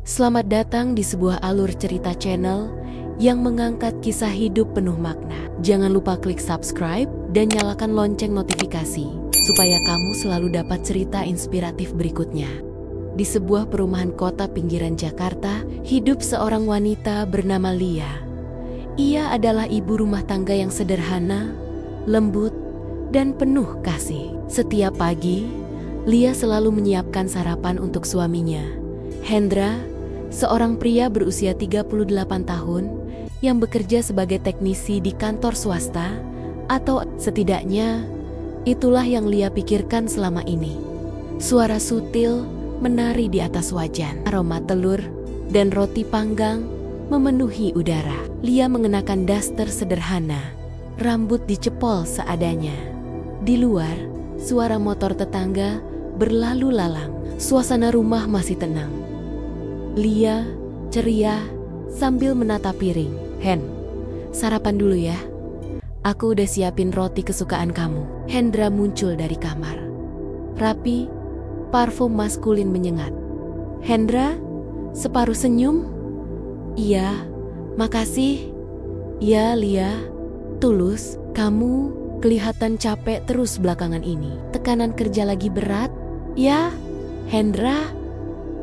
Selamat datang di sebuah alur cerita channel yang mengangkat kisah hidup penuh makna. Jangan lupa klik subscribe dan nyalakan lonceng notifikasi supaya kamu selalu dapat cerita inspiratif berikutnya. Di sebuah perumahan kota pinggiran Jakarta, hidup seorang wanita bernama Lia. Ia adalah ibu rumah tangga yang sederhana, lembut, dan penuh kasih. Setiap pagi, Lia selalu menyiapkan sarapan untuk suaminya, Hendra, seorang pria berusia 38 tahun yang bekerja sebagai teknisi di kantor swasta, atau setidaknya itulah yang Lia pikirkan selama ini. Suara sutil menari di atas wajan, aroma telur dan roti panggang memenuhi udara. Lia mengenakan daster sederhana, rambut dicepol seadanya. Di luar, suara motor tetangga berlalu lalang. Suasana rumah masih tenang. Lia ceria sambil menata piring. "Hen, sarapan dulu ya. Aku udah siapin roti kesukaan kamu." Hendra muncul dari kamar. Rapi, parfum maskulin menyengat. "Hendra?" Separuh senyum. "Iya, makasih." "Ya, Lia." Tulus. "Kamu kelihatan capek terus belakangan ini. Tekanan kerja lagi berat?" "Ya." Hendra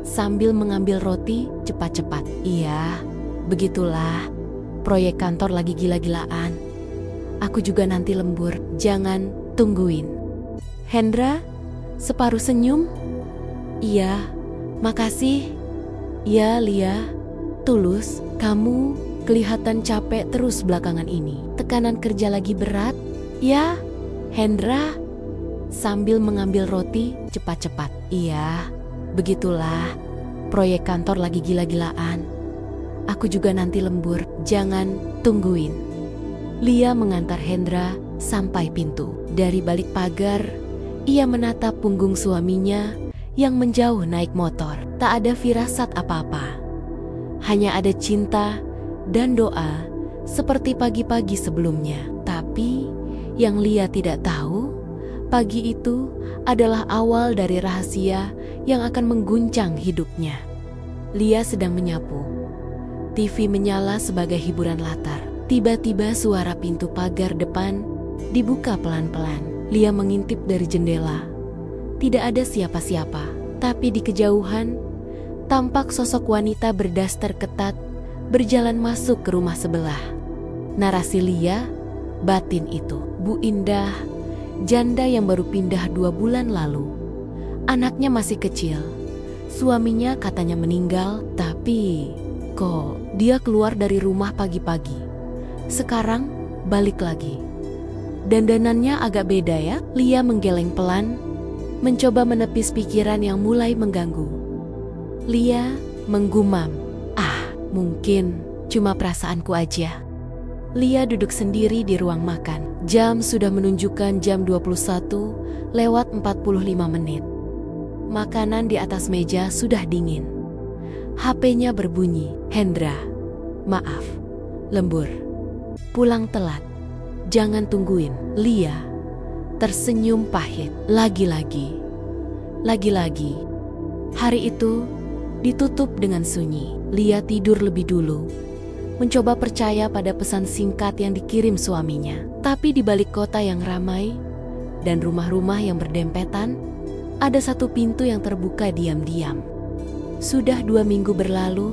sambil mengambil roti cepat-cepat. "Iya, begitulah. Proyek kantor lagi gila-gilaan. Aku juga nanti lembur, jangan tungguin." Hendra separuh senyum. "Iya, makasih." "Ya, Lia." Tulus. "Kamu kelihatan capek terus belakangan ini. Tekanan kerja lagi berat?" "Ya." Hendra sambil mengambil roti cepat-cepat. "Iya, begitulah. Proyek kantor lagi gila-gilaan. Aku juga nanti lembur, jangan tungguin." Lia mengantar Hendra sampai pintu. Dari balik pagar, ia menatap punggung suaminya yang menjauh naik motor. Tak ada firasat apa-apa. Hanya ada cinta dan doa seperti pagi-pagi sebelumnya. Tapi yang Lia tidak tahu, pagi itu adalah awal dari rahasia yang akan mengguncang hidupnya. Lia sedang menyapu. TV menyala sebagai hiburan latar. Tiba-tiba suara pintu pagar depan dibuka pelan-pelan. Lia mengintip dari jendela. Tidak ada siapa-siapa, tapi di kejauhan tampak sosok wanita berdaster ketat berjalan masuk ke rumah sebelah. Narasi Lia, batin itu. Bu Indah, janda yang baru pindah 2 bulan lalu. Anaknya masih kecil. Suaminya katanya meninggal, tapi kok dia keluar dari rumah pagi-pagi? Sekarang balik lagi. Dandanannya agak beda ya? Lia menggeleng pelan, mencoba menepis pikiran yang mulai mengganggu. Lia menggumam, mungkin cuma perasaanku aja." Lia duduk sendiri di ruang makan. Jam sudah menunjukkan jam 21:45. Makanan di atas meja sudah dingin. HP-nya berbunyi. "Hendra, maaf, lembur. Pulang telat. Jangan tungguin." Lia tersenyum pahit. Lagi-lagi. Hari itu ditutup dengan sunyi. Lia tidur lebih dulu, mencoba percaya pada pesan singkat yang dikirim suaminya. Tapi di balik kota yang ramai dan rumah-rumah yang berdempetan, ada satu pintu yang terbuka diam-diam. Sudah 2 minggu berlalu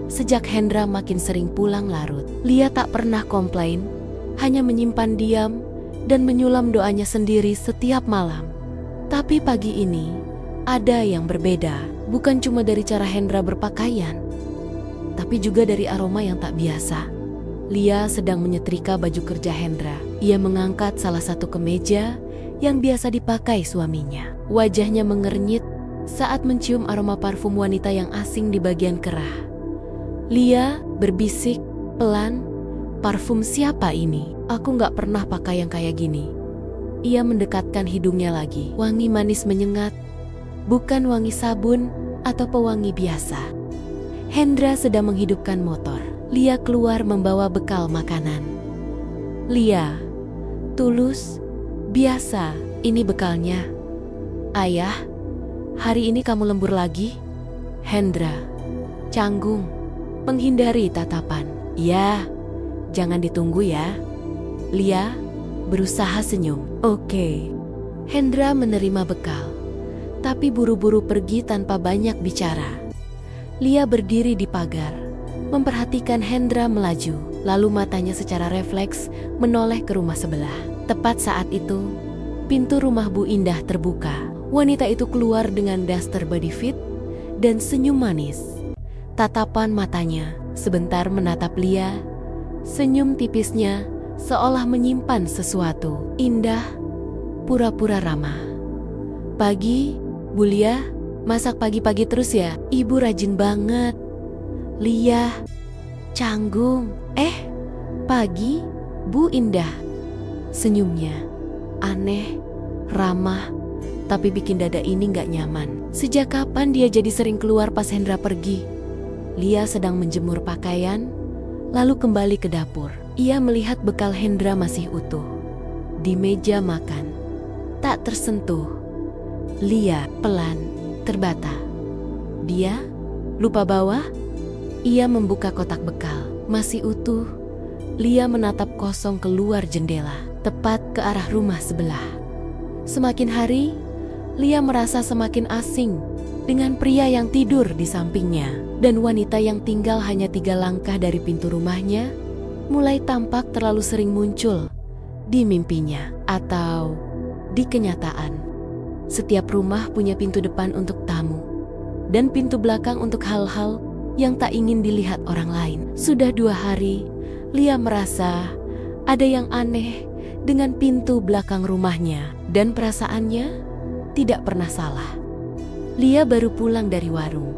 sejak Hendra makin sering pulang larut. Lia tak pernah komplain, hanya menyimpan diam dan menyulam doanya sendiri setiap malam. Tapi pagi ini ada yang berbeda. Bukan cuma dari cara Hendra berpakaian, tapi juga dari aroma yang tak biasa. Lia sedang menyetrika baju kerja Hendra. Ia mengangkat salah satu kemeja yang biasa dipakai suaminya. Wajahnya mengernyit saat mencium aroma parfum wanita yang asing di bagian kerah. Lia berbisik pelan, "Parfum siapa ini? Aku gak pernah pakai yang kayak gini." Ia mendekatkan hidungnya lagi. Wangi manis menyengat, bukan wangi sabun atau pewangi biasa. Hendra sedang menghidupkan motor. Lia keluar membawa bekal makanan. "Lia, tulus, biasa, ini bekalnya." "Ayah, hari ini kamu lembur lagi?" Hendra canggung, menghindari tatapan. Ya, jangan ditunggu ya. Lia berusaha senyum. Oke. Hendra menerima bekal, tapi buru-buru pergi tanpa banyak bicara. Lia berdiri di pagar, memperhatikan Hendra melaju, lalu matanya secara refleks menoleh ke rumah sebelah. Tepat saat itu, pintu rumah Bu Indah terbuka. Wanita itu keluar dengan daster body fit dan senyum manis. Tatapan matanya sebentar menatap Lia, senyum tipisnya seolah menyimpan sesuatu. Indah pura-pura ramah. Pagi, Bu Lia, masak pagi-pagi terus ya? Ibu rajin banget. Lia canggung. Pagi, Bu Indah. Senyumnya aneh, ramah, tapi bikin dada ini gak nyaman. Sejak kapan dia jadi sering keluar pas Hendra pergi? Lia sedang menjemur pakaian, lalu kembali ke dapur. Ia melihat bekal Hendra masih utuh di meja makan, tak tersentuh. Lia pelan terbata. Dia lupa bawa? Ia membuka kotak bekal, masih utuh. Lia menatap kosong keluar jendela, tepat ke arah rumah sebelah. Semakin hari, Lia merasa semakin asing dengan pria yang tidur di sampingnya. Dan wanita yang tinggal hanya 3 langkah dari pintu rumahnya mulai tampak terlalu sering muncul di mimpinya atau di kenyataan. Setiap rumah punya pintu depan untuk tamu dan pintu belakang untuk hal-hal yang tak ingin dilihat orang lain. Sudah 2 hari, Lia merasa ada yang aneh dengan pintu belakang rumahnya dan perasaannya tidak pernah salah. Lia baru pulang dari warung,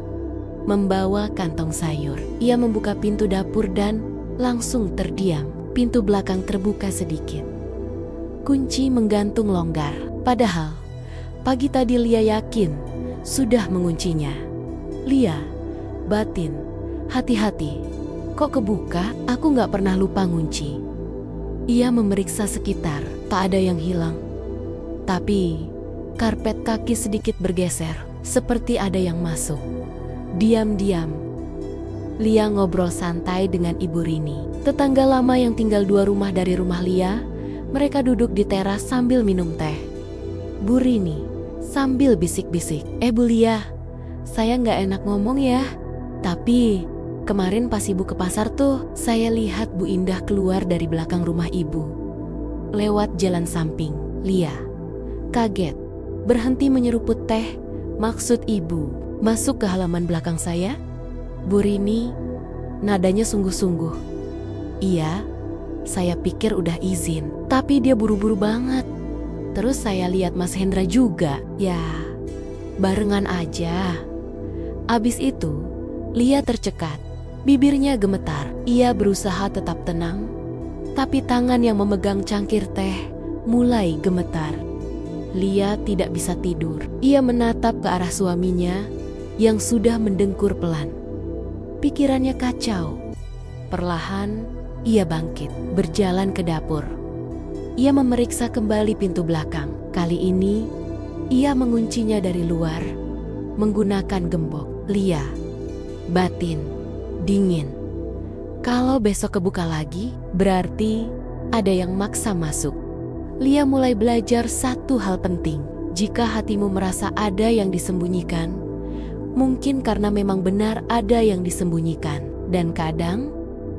membawa kantong sayur. Ia membuka pintu dapur dan langsung terdiam. Pintu belakang terbuka sedikit. Kunci menggantung longgar. Padahal pagi tadi Lia yakin sudah menguncinya. Lia batin, hati-hati. Kok kebuka? Aku gak pernah lupa ngunci. Ia memeriksa sekitar, tak ada yang hilang. Tapi karpet kaki sedikit bergeser, seperti ada yang masuk. Diam-diam, Lia ngobrol santai dengan Ibu Rini, tetangga lama yang tinggal 2 rumah dari rumah Lia. Mereka duduk di teras sambil minum teh. Bu Rini sambil bisik-bisik, Bu Lia, saya nggak enak ngomong ya, tapi kemarin pas Ibu ke pasar tuh, saya lihat Bu Indah keluar dari belakang rumah Ibu, lewat jalan samping. Lia kaget, berhenti menyeruput teh. Maksud Ibu masuk ke halaman belakang saya? Bu Rini nadanya sungguh-sungguh. Iya, saya pikir udah izin, tapi dia buru-buru banget. Terus saya lihat Mas Hendra juga. Ya, barengan aja. Abis itu, Lia tercekat, bibirnya gemetar. Ia berusaha tetap tenang, tapi tangan yang memegang cangkir teh mulai gemetar. Lia tidak bisa tidur. Ia menatap ke arah suaminya yang sudah mendengkur pelan. Pikirannya kacau. Perlahan, ia bangkit, berjalan ke dapur. Ia memeriksa kembali pintu belakang. Kali ini, ia menguncinya dari luar, menggunakan gembok. Lia batin, dingin. Kalau besok kebuka lagi, berarti ada yang maksa masuk. Lia mulai belajar satu hal penting. Jika hatimu merasa ada yang disembunyikan, mungkin karena memang benar ada yang disembunyikan. Dan kadang,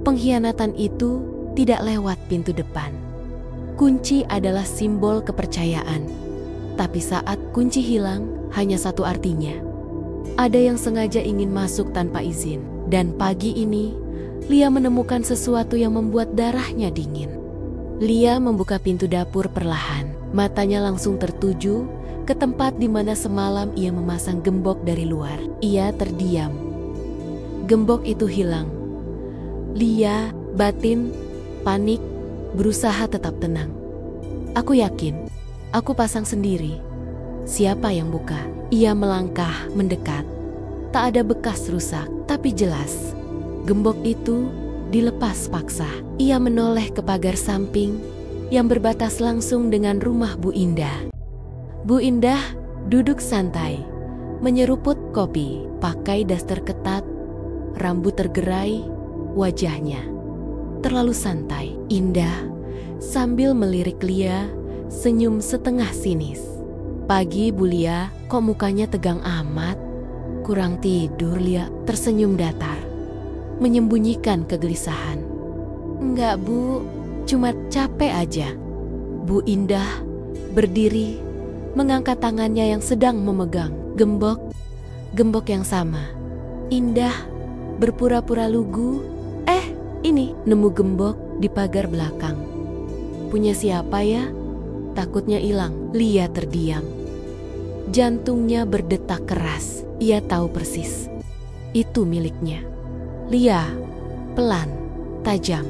pengkhianatan itu tidak lewat pintu depan. Kunci adalah simbol kepercayaan. Tapi saat kunci hilang, hanya satu artinya. Ada yang sengaja ingin masuk tanpa izin. Dan pagi ini, Lia menemukan sesuatu yang membuat darahnya dingin. Lia membuka pintu dapur perlahan. Matanya langsung tertuju ke tempat di mana semalam ia memasang gembok dari luar. Ia terdiam. Gembok itu hilang. Lia batin, panik, berusaha tetap tenang. Aku yakin, aku pasang sendiri. Siapa yang buka? Ia melangkah mendekat. Tak ada bekas rusak, tapi jelas gembok itu dilepas paksa. Ia menoleh ke pagar samping yang berbatas langsung dengan rumah Bu Indah. Bu Indah duduk santai, menyeruput kopi, pakai daster ketat, rambut tergerai, wajahnya terlalu santai, indah, sambil melirik Lia, senyum setengah sinis. "Pagi, Bu Lia, kok mukanya tegang amat?" "Kurang tidur," Lia tersenyum datar, menyembunyikan kegelisahan. "Enggak, Bu, cuma capek aja." Bu Indah berdiri, mengangkat tangannya yang sedang memegang gembok yang sama. Indah berpura-pura lugu. Ini nemu gembok di pagar belakang. "Punya siapa ya? Takutnya hilang." Lia terdiam. Jantungnya berdetak keras. Ia tahu persis itu miliknya. "Lia," pelan, tajam.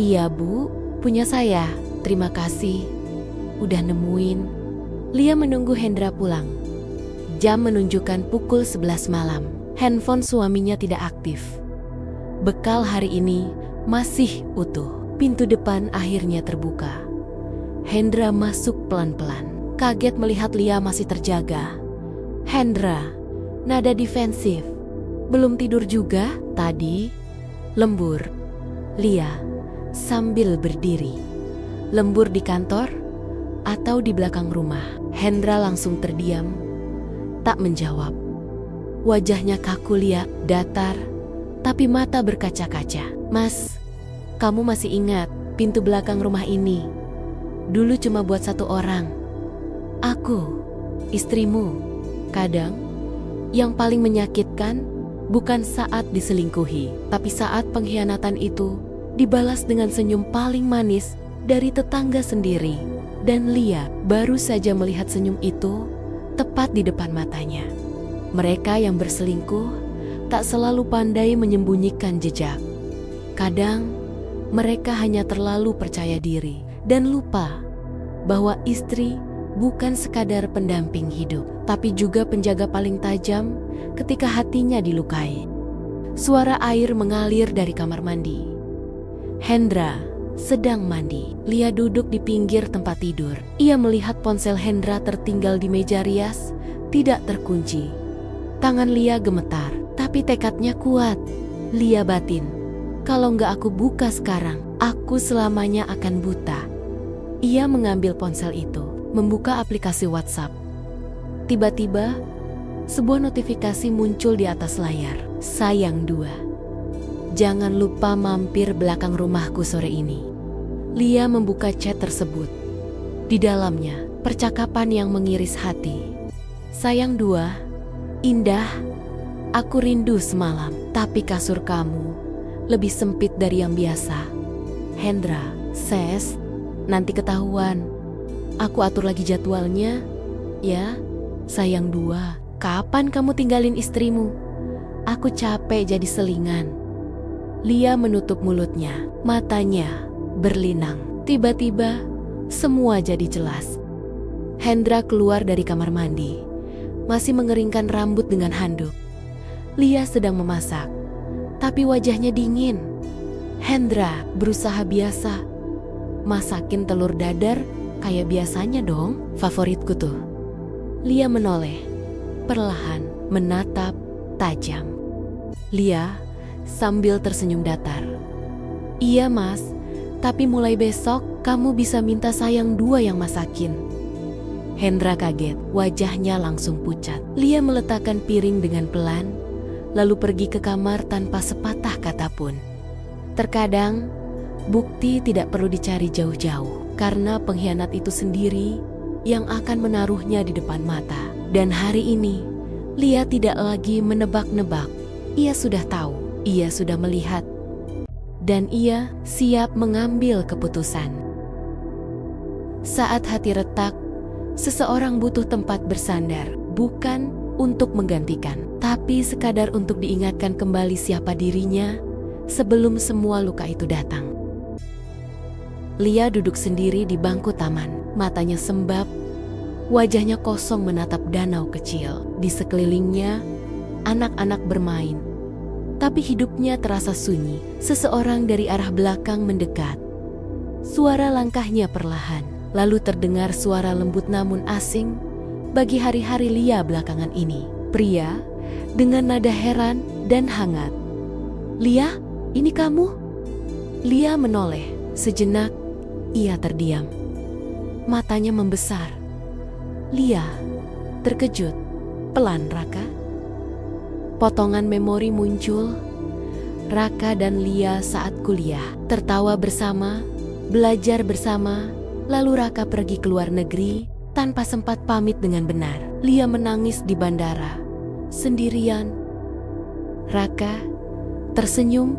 "Iya, Bu, punya saya. Terima kasih udah nemuin." Lia menunggu Hendra pulang. Jam menunjukkan pukul 11 malam. Handphone suaminya tidak aktif. Bekal hari ini masih utuh. Pintu depan akhirnya terbuka. Hendra masuk pelan-pelan, kaget melihat Lia masih terjaga. "Hendra," nada defensif. "Belum tidur juga tadi?" "Lembur." Lia sambil berdiri. "Lembur di kantor atau di belakang rumah?" Hendra langsung terdiam, tak menjawab. Wajahnya kaku Lia, datar, tapi mata berkaca-kaca. "Mas, kamu masih ingat pintu belakang rumah ini? Dulu cuma buat satu orang. Aku, istrimu." Kadang, yang paling menyakitkan bukan saat diselingkuhi, tapi saat pengkhianatan itu dibalas dengan senyum paling manis dari tetangga sendiri. Dan Lia baru saja melihat senyum itu tepat di depan matanya. Mereka yang berselingkuh tak selalu pandai menyembunyikan jejak. Kadang, mereka hanya terlalu percaya diri dan lupa bahwa istri bukan sekadar pendamping hidup, tapi juga penjaga paling tajam ketika hatinya dilukai. Suara air mengalir dari kamar mandi. Hendra sedang mandi. Lia duduk di pinggir tempat tidur. Ia melihat ponsel Hendra tertinggal di meja rias, tidak terkunci. Tangan Lia gemetar, tapi tekadnya kuat. Lia batin, "Kalau nggak aku buka sekarang, aku selamanya akan buta." Ia mengambil ponsel itu, membuka aplikasi WhatsApp. Tiba-tiba, sebuah notifikasi muncul di atas layar. "Sayang 2. Jangan lupa mampir belakang rumahku sore ini." Lia membuka chat tersebut. Di dalamnya, percakapan yang mengiris hati. "Sayang 2, Indah, aku rindu semalam, tapi kasur kamu lebih sempit dari yang biasa. Hendra, Ses, nanti ketahuan. Aku atur lagi jadwalnya, ya. Sayang 2, kapan kamu tinggalin istrimu? Aku capek jadi selingan." Lia menutup mulutnya, matanya berlinang. Tiba-tiba, semua jadi jelas. Hendra keluar dari kamar mandi, masih mengeringkan rambut dengan handuk. Lia sedang memasak, tapi wajahnya dingin. Hendra berusaha biasa. "Masakin telur dadar kayak biasanya dong, favoritku tuh." Lia menoleh, perlahan menatap tajam. Lia sambil tersenyum datar. "Iya mas, tapi mulai besok kamu bisa minta sayang 2 yang masakin." Hendra kaget, wajahnya langsung pucat. Lia meletakkan piring dengan pelan, lalu pergi ke kamar tanpa sepatah kata pun. Terkadang, bukti tidak perlu dicari jauh-jauh, karena pengkhianat itu sendiri yang akan menaruhnya di depan mata. Dan hari ini, Lia tidak lagi menebak-nebak. Ia sudah tahu, ia sudah melihat, dan ia siap mengambil keputusan. Saat hati retak, seseorang butuh tempat bersandar, bukan untuk menggantikan, tapi sekadar untuk diingatkan kembali siapa dirinya sebelum semua luka itu datang. Lia duduk sendiri di bangku taman, matanya sembab, wajahnya kosong menatap danau kecil. Di sekelilingnya, anak-anak bermain, tapi hidupnya terasa sunyi. Seseorang dari arah belakang mendekat. Suara langkahnya perlahan, lalu terdengar suara lembut namun asing bagi hari-hari Lia belakangan ini. Pria dengan nada heran dan hangat. "Lia, ini kamu?" Lia menoleh. Sejenak, ia terdiam. Matanya membesar. "Lia," terkejut. "Pelan, Raka." Potongan memori muncul. Raka dan Lia saat kuliah, tertawa bersama, belajar bersama, lalu Raka pergi ke luar negeri tanpa sempat pamit dengan benar. Lia menangis di bandara, sendirian. Raka tersenyum,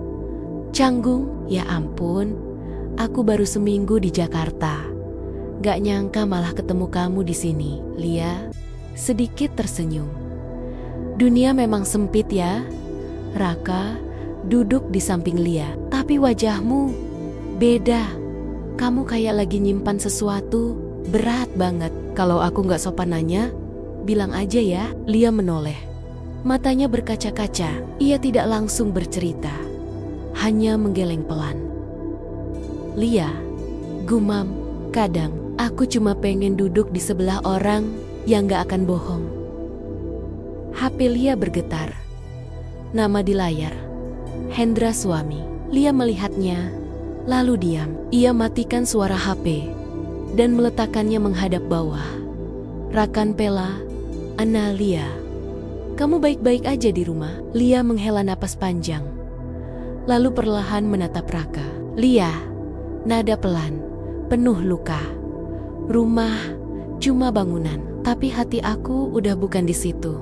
canggung, "Ya ampun, aku baru seminggu di Jakarta. Gak nyangka malah ketemu kamu di sini." Lia sedikit tersenyum. "Dunia memang sempit ya." Raka duduk di samping Lia. "Tapi wajahmu beda. Kamu kayak lagi nyimpan sesuatu berat banget. Kalau aku gak sopan nanya, bilang aja ya." Lia menoleh. Matanya berkaca-kaca. Ia tidak langsung bercerita, hanya menggeleng pelan. "Lia," gumam, "kadang aku cuma pengen duduk di sebelah orang yang gak akan bohong." HP Lia bergetar. Nama di layar, Hendra suami. Lia melihatnya, lalu diam. Ia matikan suara HP dan meletakkannya menghadap bawah. "Rakan Pela, Ana Lia. Kamu baik-baik aja di rumah?" Lia menghela napas panjang, lalu perlahan menatap Raka. "Lia," nada pelan, penuh luka. "Rumah cuma bangunan, tapi hati aku udah bukan di situ."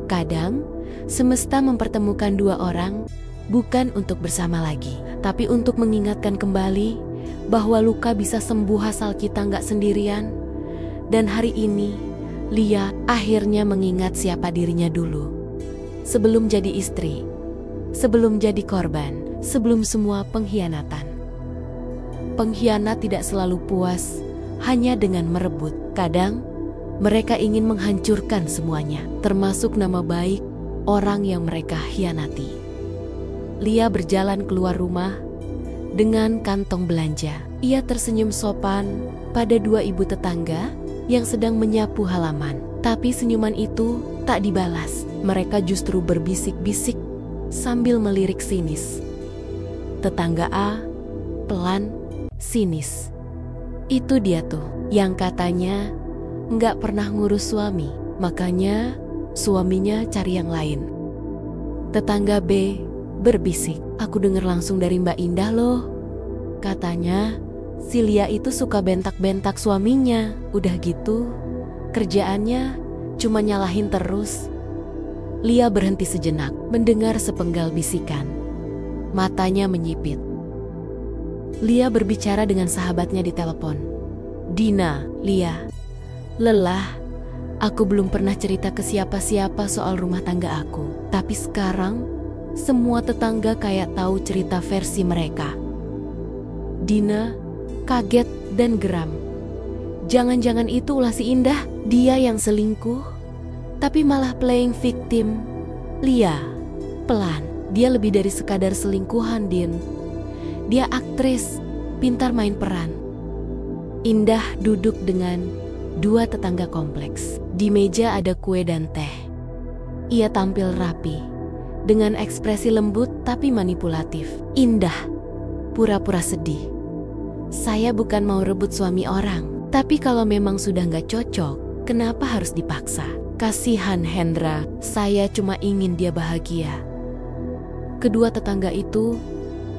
Kadang, semesta mempertemukan dua orang bukan untuk bersama lagi, tapi untuk mengingatkan kembali bahwa luka bisa sembuh asal kita nggak sendirian. Dan hari ini, Lia akhirnya mengingat siapa dirinya dulu. Sebelum jadi istri, sebelum jadi korban, sebelum semua pengkhianatan. Pengkhianat tidak selalu puas hanya dengan merebut. Kadang, mereka ingin menghancurkan semuanya, termasuk nama baik orang yang mereka khianati. Lia berjalan keluar rumah dengan kantong belanja. Ia tersenyum sopan pada dua ibu tetangga yang sedang menyapu halaman. Tapi senyuman itu tak dibalas. Mereka justru berbisik-bisik sambil melirik sinis. Tetangga A pelan, sinis. "Itu dia tuh yang katanya nggak pernah ngurus suami, makanya suaminya cari yang lain." Tetangga B berbisik, "Aku dengar langsung dari Mbak Indah loh. Katanya si Lia itu suka bentak-bentak suaminya. Udah gitu, kerjaannya cuma nyalahin terus." Lia berhenti sejenak, mendengar sepenggal bisikan. Matanya menyipit. Lia berbicara dengan sahabatnya di telepon. "Dina, Lia, lelah. Aku belum pernah cerita ke siapa-siapa soal rumah tangga aku. Tapi sekarang, semua tetangga kayak tahu cerita versi mereka." Dina kaget dan geram. Jangan-jangan itu ulah si Indah, dia yang selingkuh, tapi malah playing victim. "Lia, pelan. Dia lebih dari sekadar selingkuhan, Din. Dia aktris, pintar main peran." Indah duduk dengan dua tetangga kompleks. Di meja ada kue dan teh. Ia tampil rapi, dengan ekspresi lembut tapi manipulatif. Indah pura-pura sedih. "Saya bukan mau rebut suami orang, tapi kalau memang sudah nggak cocok, kenapa harus dipaksa? Kasihan Hendra, saya cuma ingin dia bahagia." Kedua tetangga itu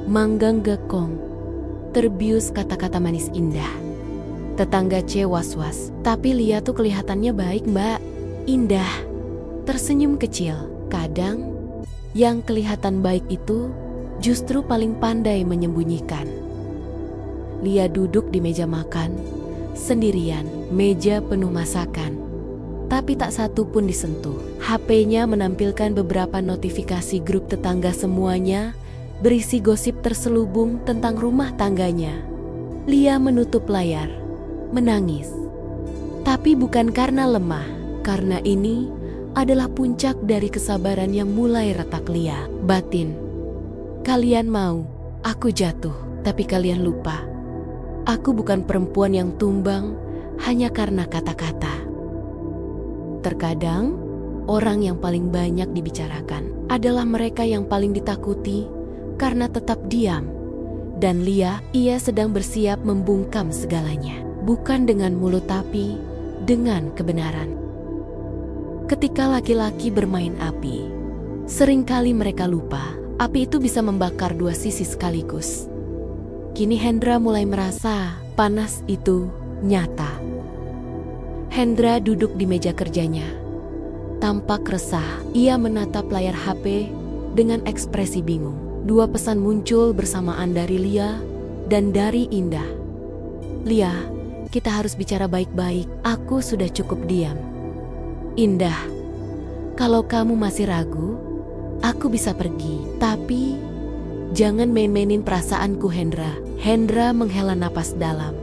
manggang gekong, terbius kata-kata manis Indah. Tetangga C was-was, "Tapi Lia tuh kelihatannya baik, Mbak." Indah tersenyum kecil. Kadang, yang kelihatan baik itu justru paling pandai menyembunyikan. Lia duduk di meja makan, sendirian, meja penuh masakan. Tapi tak satu pun disentuh. HP-nya menampilkan beberapa notifikasi grup tetangga, semuanya berisi gosip terselubung tentang rumah tangganya. Lia menutup layar, menangis. Tapi bukan karena lemah, karena ini adalah puncak dari kesabaran yang mulai retak. Lia batin. "Kalian mau aku jatuh, tapi kalian lupa. Aku bukan perempuan yang tumbang hanya karena kata-kata." Terkadang Orang yang paling banyak dibicarakan adalah mereka yang paling ditakuti karena tetap diam. Dan Lia, ia sedang bersiap membungkam segalanya. Bukan dengan mulut tapi dengan kebenaran. Ketika laki-laki bermain api, seringkali mereka lupa api itu bisa membakar dua sisi sekaligus. Kini Hendra mulai merasa panas itu nyata. Hendra duduk di meja kerjanya. Tampak resah, ia menatap layar HP dengan ekspresi bingung. Dua pesan muncul bersamaan dari Lia dan dari Indah. Lia, kita harus bicara baik-baik. Aku sudah cukup diam. Indah, kalau kamu masih ragu, aku bisa pergi. Tapi jangan main-mainin perasaanku, Hendra. Hendra menghela napas dalam.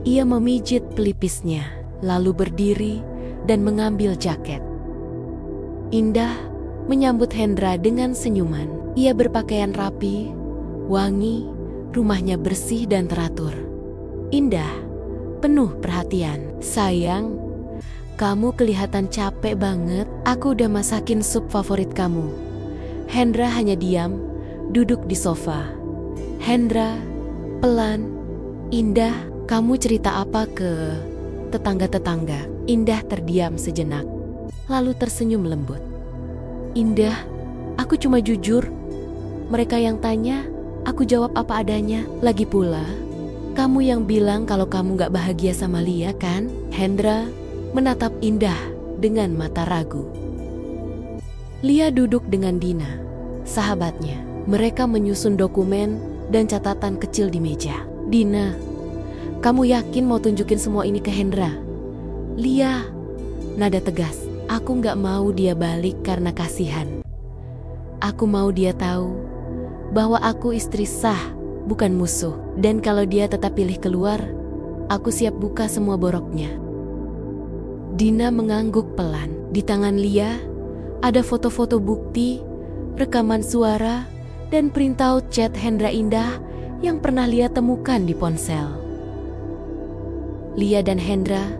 Ia memijit pelipisnya, lalu berdiri dan mengambil jaket. Indah menyambut Hendra dengan senyuman. Ia berpakaian rapi, wangi, rumahnya bersih dan teratur. Indah, penuh perhatian. Sayang, kamu kelihatan capek banget. Aku udah masakin sup favorit kamu. Hendra hanya diam, duduk di sofa. Hendra, pelan. Indah, kamu cerita apa ke tetangga-tetangga? Indah terdiam sejenak, lalu tersenyum lembut. Indah, aku cuma jujur. Mereka yang tanya, aku jawab apa adanya. Lagi pula, kamu yang bilang kalau kamu gak bahagia sama Lia kan? Hendra menatap Indah dengan mata ragu. Lia duduk dengan Dina, sahabatnya. Mereka menyusun dokumen dan catatan kecil di meja. Dina, kamu yakin mau tunjukin semua ini ke Hendra? Lia, nada tegas. Aku gak mau dia balik karena kasihan. Aku mau dia tahu bahwa aku istri sah, bukan musuh. Dan kalau dia tetap pilih keluar, aku siap buka semua boroknya. Dina mengangguk pelan. Di tangan Lia ada foto-foto bukti, rekaman suara, dan printout chat Hendra Indah yang pernah Lia temukan di ponsel. Lia dan Hendra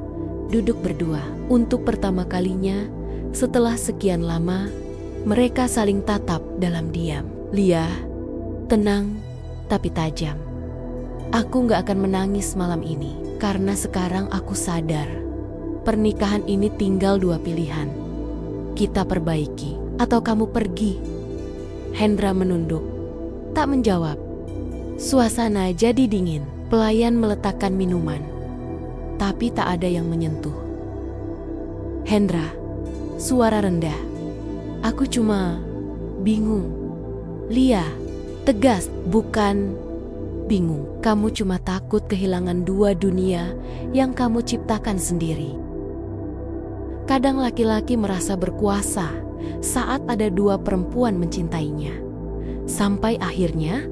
duduk berdua. Untuk pertama kalinya setelah sekian lama, mereka saling tatap dalam diam. Lia, tenang tapi tajam. Aku gak akan menangis malam ini, karena sekarang aku sadar pernikahan ini tinggal dua pilihan. Kita perbaiki atau kamu pergi. Hendra menunduk, tak menjawab. Suasana jadi dingin. Pelayan meletakkan minuman, tapi tak ada yang menyentuh. Hendra, suara rendah. Aku cuma bingung. Lia, tegas, bukan bingung. Kamu cuma takut kehilangan dua dunia yang kamu ciptakan sendiri. Kadang laki-laki merasa berkuasa saat ada dua perempuan mencintainya. Sampai akhirnya,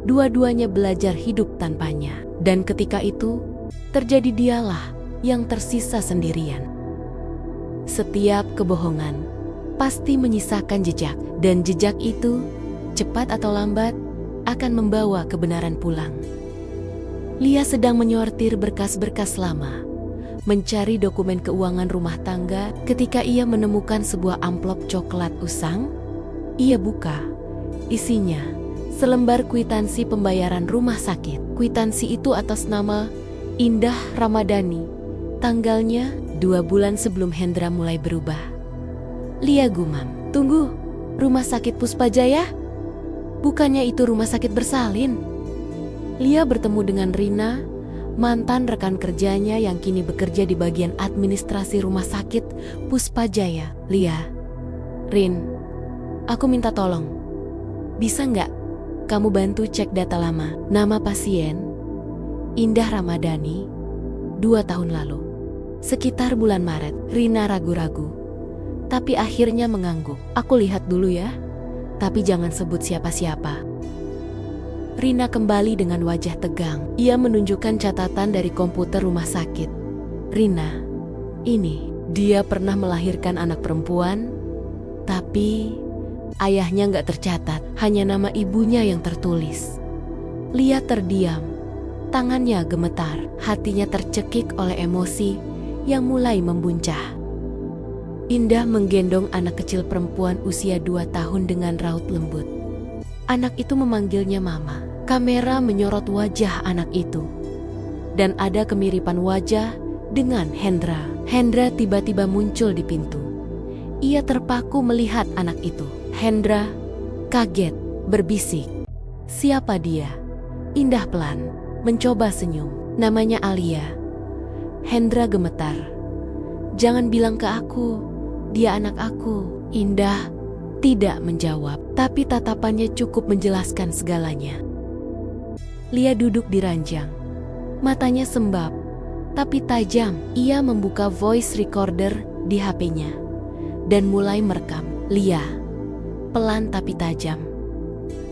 dua-duanya belajar hidup tanpanya. Dan ketika itu, terjadi dialah yang tersisa sendirian. Setiap kebohongan pasti menyisakan jejak, dan jejak itu, cepat atau lambat, akan membawa kebenaran pulang. Lia sedang menyortir berkas-berkas lama, mencari dokumen keuangan rumah tangga ketika ia menemukan sebuah amplop coklat usang. Ia buka, isinya selembar kwitansi pembayaran rumah sakit. Kwitansi itu atas nama Indah Ramadhani. Tanggalnya 2 bulan sebelum Hendra mulai berubah. Lia gumam. Tunggu, rumah sakit Puspajaya? Bukannya itu rumah sakit bersalin? Lia bertemu dengan Rina, mantan rekan kerjanya yang kini bekerja di bagian administrasi rumah sakit Puspajaya. Lia, Rin, aku minta tolong. Bisa nggak kamu bantu cek data lama? Nama pasien, Indah Ramadhani, 2 tahun lalu. Sekitar bulan Maret. Rina ragu-ragu, tapi akhirnya mengangguk. Aku lihat dulu ya, tapi jangan sebut siapa-siapa. Rina kembali dengan wajah tegang. Ia menunjukkan catatan dari komputer rumah sakit. Rina, ini, dia pernah melahirkan anak perempuan, tapi ayahnya nggak tercatat, hanya nama ibunya yang tertulis. Lia terdiam, tangannya gemetar, hatinya tercekik oleh emosi yang mulai membuncah. Indah menggendong anak kecil perempuan usia 2 tahun dengan raut lembut. Anak itu memanggilnya Mama. Kamera menyorot wajah anak itu. Dan ada kemiripan wajah dengan Hendra. Hendra tiba-tiba muncul di pintu. Ia terpaku melihat anak itu. Hendra kaget, berbisik. "Siapa dia?" Indah pelan, mencoba senyum. "Namanya Alia." Hendra gemetar. "Jangan bilang ke aku, dia anak aku." Indah tidak menjawab, tapi tatapannya cukup menjelaskan segalanya. Lia duduk di ranjang. Matanya sembab, tapi tajam. Ia membuka voice recorder di HP-nya dan mulai merekam. "Lia, pelan tapi tajam.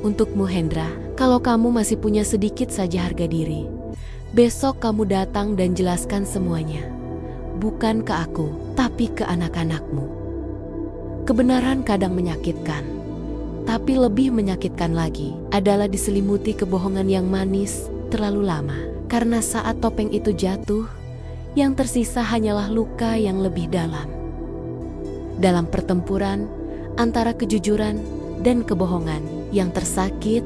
Untukmu Hendra, kalau kamu masih punya sedikit saja harga diri, besok kamu datang dan jelaskan semuanya. Bukan ke aku, tapi ke anak-anakmu." Kebenaran kadang menyakitkan, tapi lebih menyakitkan lagi adalah diselimuti kebohongan yang manis terlalu lama. Karena saat topeng itu jatuh, yang tersisa hanyalah luka yang lebih dalam. Dalam pertempuran antara kejujuran dan kebohongan, yang tersakit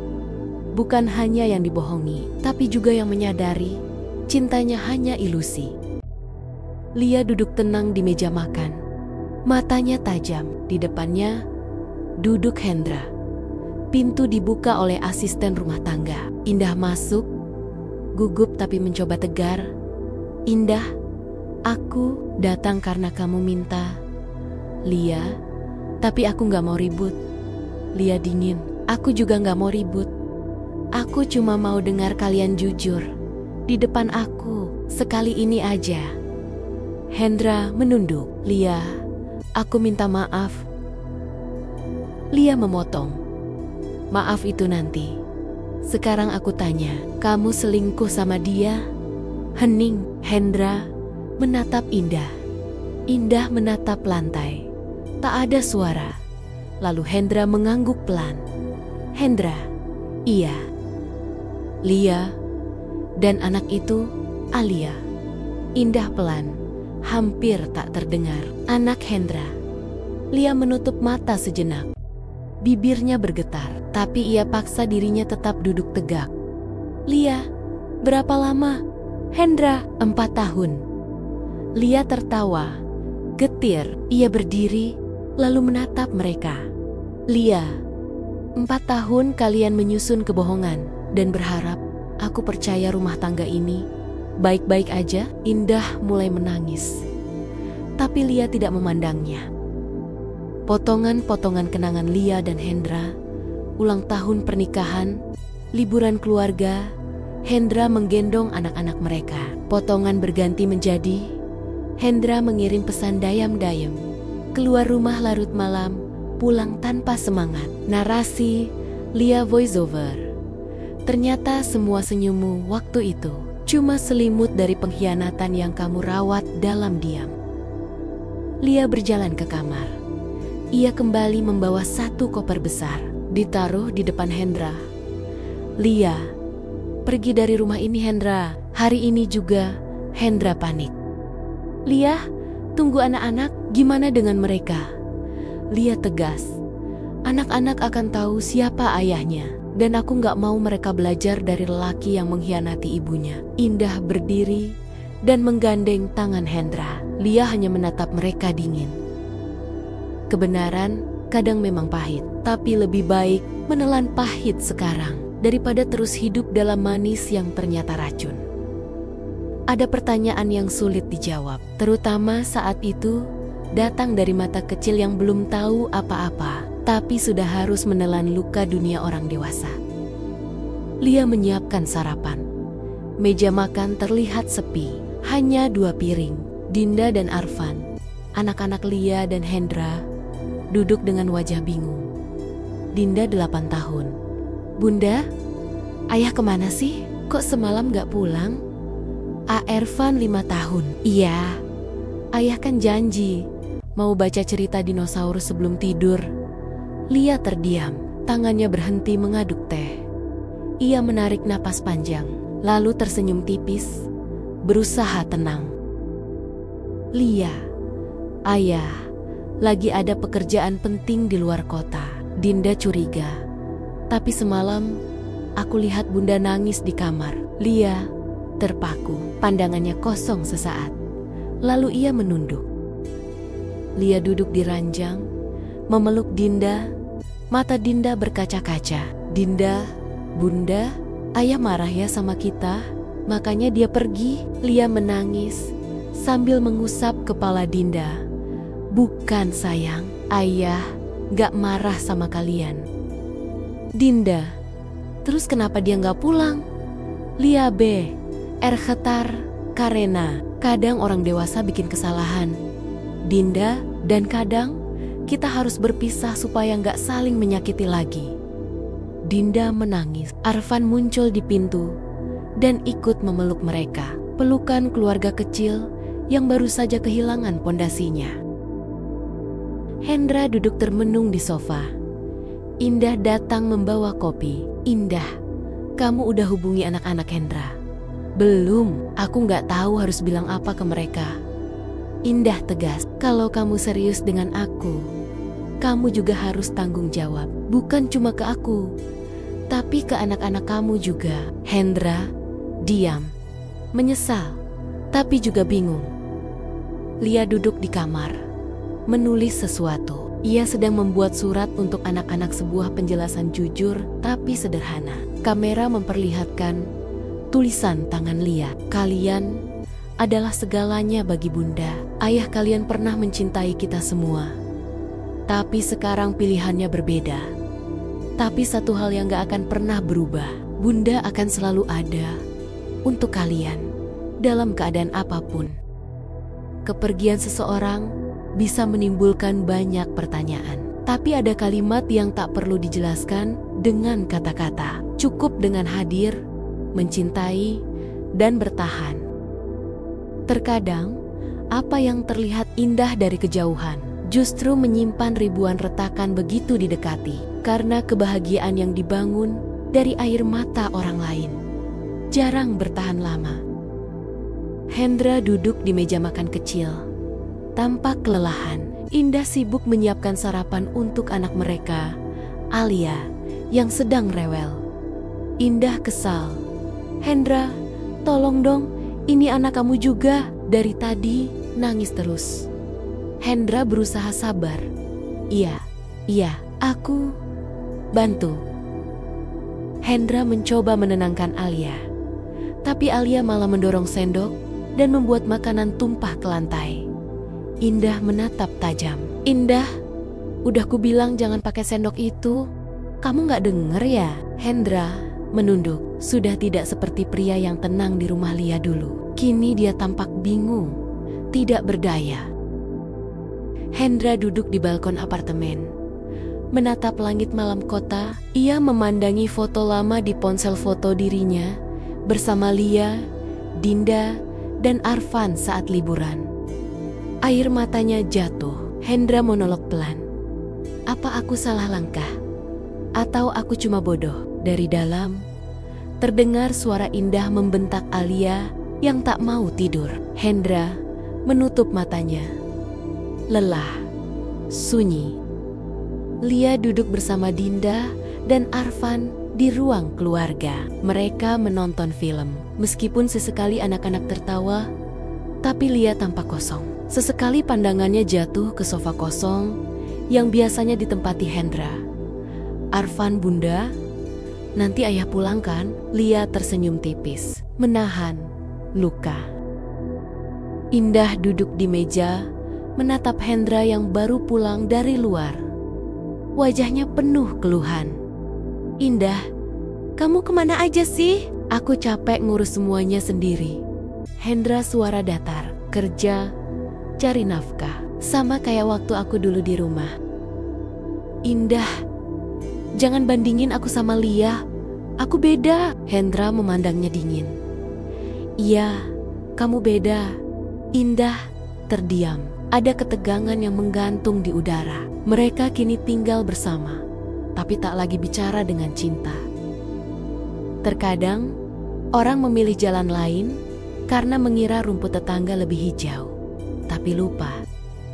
bukan hanya yang dibohongi, tapi juga yang menyadari cintanya hanya ilusi. Lia duduk tenang di meja makan. Matanya tajam. Di depannya duduk Hendra. Pintu dibuka oleh asisten rumah tangga. Indah masuk, gugup tapi mencoba tegar. "Indah, aku datang karena kamu minta." "Lia, tapi aku gak mau ribut." Lia dingin. "Aku juga gak mau ribut. Aku cuma mau dengar kalian jujur di depan aku, sekali ini aja." Hendra menunduk. "Lia, aku minta maaf." Lia memotong. "Maaf itu nanti. Sekarang aku tanya, kamu selingkuh sama dia?" Hening. Hendra menatap Indah. Indah menatap lantai. Tak ada suara. Lalu Hendra mengangguk pelan. "Hendra, iya." "Lia, dan anak itu Alia." Indah pelan, hampir tak terdengar. "Anak Hendra." Lia menutup mata sejenak. Bibirnya bergetar, tapi ia paksa dirinya tetap duduk tegak. "Lia, berapa lama?" "Hendra, 4 tahun." Lia tertawa, getir. Ia berdiri, lalu menatap mereka. "Lia, 4 tahun kalian menyusun kebohongan dan berharap aku percaya rumah tangga ini baik-baik aja." Indah mulai menangis, tapi Lia tidak memandangnya. Potongan-potongan kenangan Lia dan Hendra, ulang tahun pernikahan, liburan keluarga, Hendra menggendong anak-anak mereka. Potongan berganti menjadi Hendra mengirim pesan dayam-dayam, keluar rumah larut malam, pulang tanpa semangat. Narasi Lia voiceover. "Ternyata semua senyummu waktu itu cuma selimut dari pengkhianatan yang kamu rawat dalam diam." Lia berjalan ke kamar. Ia kembali membawa 1 koper besar, ditaruh di depan Hendra. "Lia, pergi dari rumah ini Hendra, hari ini juga." Hendra panik. "Lia, tunggu anak-anak, gimana dengan mereka?" Lia tegas. "Anak-anak akan tahu siapa ayahnya, dan aku gak mau mereka belajar dari lelaki yang mengkhianati ibunya." Indah berdiri dan menggandeng tangan Hendra. Lia hanya menatap mereka dingin. Kebenaran kadang memang pahit, tapi lebih baik menelan pahit sekarang daripada terus hidup dalam manis yang ternyata racun. Ada pertanyaan yang sulit dijawab, terutama saat itu datang dari mata kecil yang belum tahu apa-apa, tapi sudah harus menelan luka dunia orang dewasa. Lia menyiapkan sarapan. Meja makan terlihat sepi, hanya 2 piring. Dinda dan Arfan, anak-anak Lia dan Hendra, duduk dengan wajah bingung. Dinda 8 tahun. "Bunda, ayah kemana sih? Kok semalam gak pulang?" Arfan 5 tahun. "Iya, ayah kan janji mau baca cerita dinosaurus sebelum tidur." Lia terdiam, tangannya berhenti mengaduk teh. Ia menarik napas panjang, lalu tersenyum tipis, berusaha tenang. "Lia, ayah, lagi ada pekerjaan penting di luar kota. Dinda curiga. Tapi semalam, aku lihat Bunda nangis di kamar. Lia terpaku, pandangannya kosong sesaat. Lalu ia menunduk. Lia duduk di ranjang, memeluk Dinda. Mata Dinda berkaca-kaca. Dinda, Bunda, ayah marah ya sama kita, makanya dia pergi. Lia menangis sambil mengusap kepala Dinda. Bukan sayang, ayah gak marah sama kalian. Dinda, terus kenapa dia gak pulang? Lia B. Ergetar, karena kadang orang dewasa bikin kesalahan. Dinda, dan kadang kita harus berpisah supaya gak saling menyakiti lagi. Dinda menangis. Arfan muncul di pintu dan ikut memeluk mereka. Pelukan keluarga kecil yang baru saja kehilangan pondasinya. Hendra duduk termenung di sofa. Indah datang membawa kopi. Indah, kamu udah hubungi anak-anak Hendra? Belum, aku gak tahu harus bilang apa ke mereka. Indah tegas, kalau kamu serius dengan aku, kamu juga harus tanggung jawab. Bukan cuma ke aku, tapi ke anak-anak kamu juga. Hendra diam, menyesal, tapi juga bingung. Lia duduk di kamar, menulis sesuatu. Ia sedang membuat surat untuk anak-anak, sebuah penjelasan jujur tapi sederhana. Kamera memperlihatkan tulisan tangan Lia. Kalian adalah segalanya bagi Bunda. Ayah kalian pernah mencintai kita semua. Tapi sekarang pilihannya berbeda. Tapi satu hal yang gak akan pernah berubah. Bunda akan selalu ada untuk kalian dalam keadaan apapun. Kepergian seseorang bisa menimbulkan banyak pertanyaan. Tapi ada kalimat yang tak perlu dijelaskan dengan kata-kata. Cukup dengan hadir, mencintai, dan bertahan. Terkadang, apa yang terlihat indah dari kejauhan justru menyimpan ribuan retakan begitu didekati. Karena kebahagiaan yang dibangun dari air mata orang lain jarang bertahan lama. Hendra duduk di meja makan kecil. Tampak kelelahan. Indah sibuk menyiapkan sarapan untuk anak mereka, Alia, yang sedang rewel. Indah kesal. Hendra, tolong dong, ini anak kamu juga. Dari tadi nangis terus. Hendra berusaha sabar. Iya, aku bantu. Hendra mencoba menenangkan Alia. Tapi Alia malah mendorong sendok dan membuat makanan tumpah ke lantai. Indah menatap tajam. Indah, udah kubilang jangan pakai sendok itu. Kamu gak denger ya? Hendra menunduk. Sudah tidak seperti pria yang tenang di rumah Lia dulu. Kini dia tampak bingung, tidak berdaya. Hendra duduk di balkon apartemen. Menatap langit malam kota, ia memandangi foto lama di ponsel foto dirinya bersama Lia, Dinda, dan Arfan saat liburan. Air matanya jatuh. Hendra monolog pelan. Apa aku salah langkah? Atau aku cuma bodoh? Dari dalam, terdengar suara Indah membentak Alia yang tak mau tidur. Hendra menutup matanya. Lelah, sunyi. Lia duduk bersama Dinda dan Arfan di ruang keluarga. Mereka menonton film. Meskipun sesekali anak-anak tertawa, tapi Lia tampak kosong. Sesekali pandangannya jatuh ke sofa kosong yang biasanya ditempati Hendra. Arfan, Bunda, nanti ayah pulang kan? Lia tersenyum tipis, menahan luka. Indah duduk di meja, menatap Hendra yang baru pulang dari luar. Wajahnya penuh keluhan. Indah, kamu kemana aja sih? Aku capek ngurus semuanya sendiri. Hendra suara datar. Kerja, cari nafkah. Sama kayak waktu aku dulu di rumah. Indah, jangan bandingin aku sama Lia. Aku beda. Hendra memandangnya dingin. Iya, kamu beda. Indah terdiam. Ada ketegangan yang menggantung di udara. Mereka kini tinggal bersama, tapi tak lagi bicara dengan cinta. Terkadang, orang memilih jalan lain karena mengira rumput tetangga lebih hijau. Tapi lupa,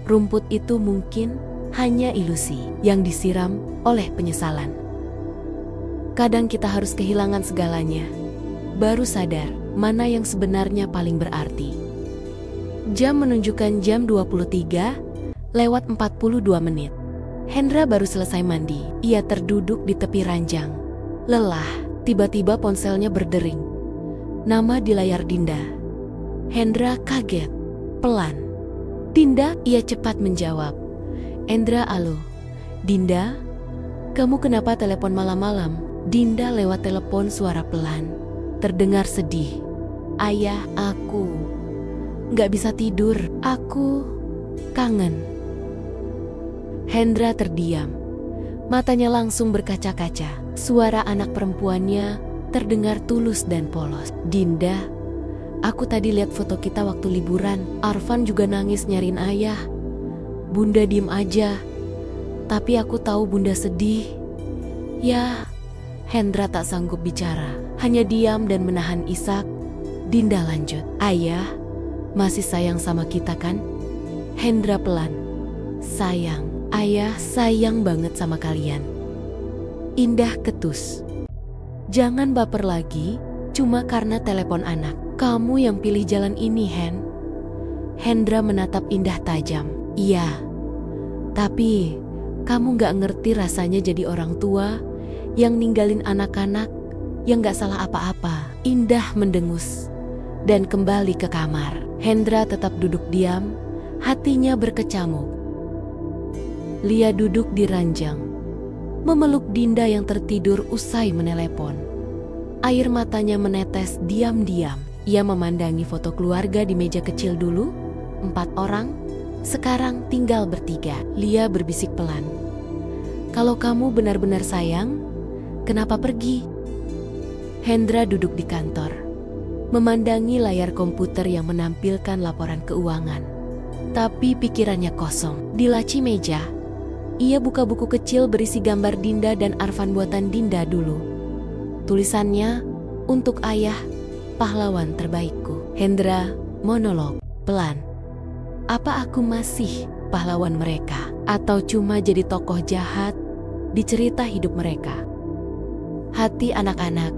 Rumput itu mungkin hanya ilusi yang disiram oleh penyesalan. Kadang kita harus kehilangan segalanya, baru sadar mana yang sebenarnya paling berarti. Jam menunjukkan jam 23:42. Hendra baru selesai mandi. Ia terduduk di tepi ranjang. Lelah, tiba-tiba ponselnya berdering. Nama di layar Dinda. Hendra kaget. Pelan. Dinda, ia cepat menjawab. Hendra, alo. Dinda, kamu kenapa telepon malam-malam? Dinda lewat telepon suara pelan. Terdengar sedih. Ayah, aku nggak bisa tidur. Aku kangen. Hendra terdiam. Matanya langsung berkaca-kaca. Suara anak perempuannya terdengar tulus dan polos. Dinda, aku tadi lihat foto kita waktu liburan. Arfan juga nangis nyariin ayah. Bunda diem aja. Tapi aku tahu Bunda sedih. Ya, Hendra tak sanggup bicara. Hanya diam dan menahan isak. Dinda lanjut. Ayah masih sayang sama kita kan? Hendra pelan. Sayang. Ayah sayang banget sama kalian. Indah ketus. Jangan baper lagi, cuma karena telepon anak. Kamu yang pilih jalan ini, Hen. Hendra menatap Indah tajam. Iya, tapi kamu gak ngerti rasanya jadi orang tua yang ninggalin anak-anak yang gak salah apa-apa. Indah mendengus dan kembali ke kamar. Hendra tetap duduk diam, hatinya berkecamuk. Lia duduk di ranjang, memeluk Dinda yang tertidur usai menelepon. Air matanya menetes diam-diam. Ia memandangi foto keluarga di meja kecil dulu, 4 orang, sekarang tinggal bertiga. Lia berbisik pelan. Kalau kamu benar-benar sayang, kenapa pergi? Hendra duduk di kantor, memandangi layar komputer yang menampilkan laporan keuangan. Tapi pikirannya kosong. Di laci meja, ia buka buku kecil berisi gambar Dinda dan Arfan buatan Dinda dulu. Tulisannya, untuk ayah, pahlawan terbaikku. Hendra monolog pelan. Apa aku masih pahlawan mereka? Atau cuma jadi tokoh jahat di cerita hidup mereka? Hati anak-anak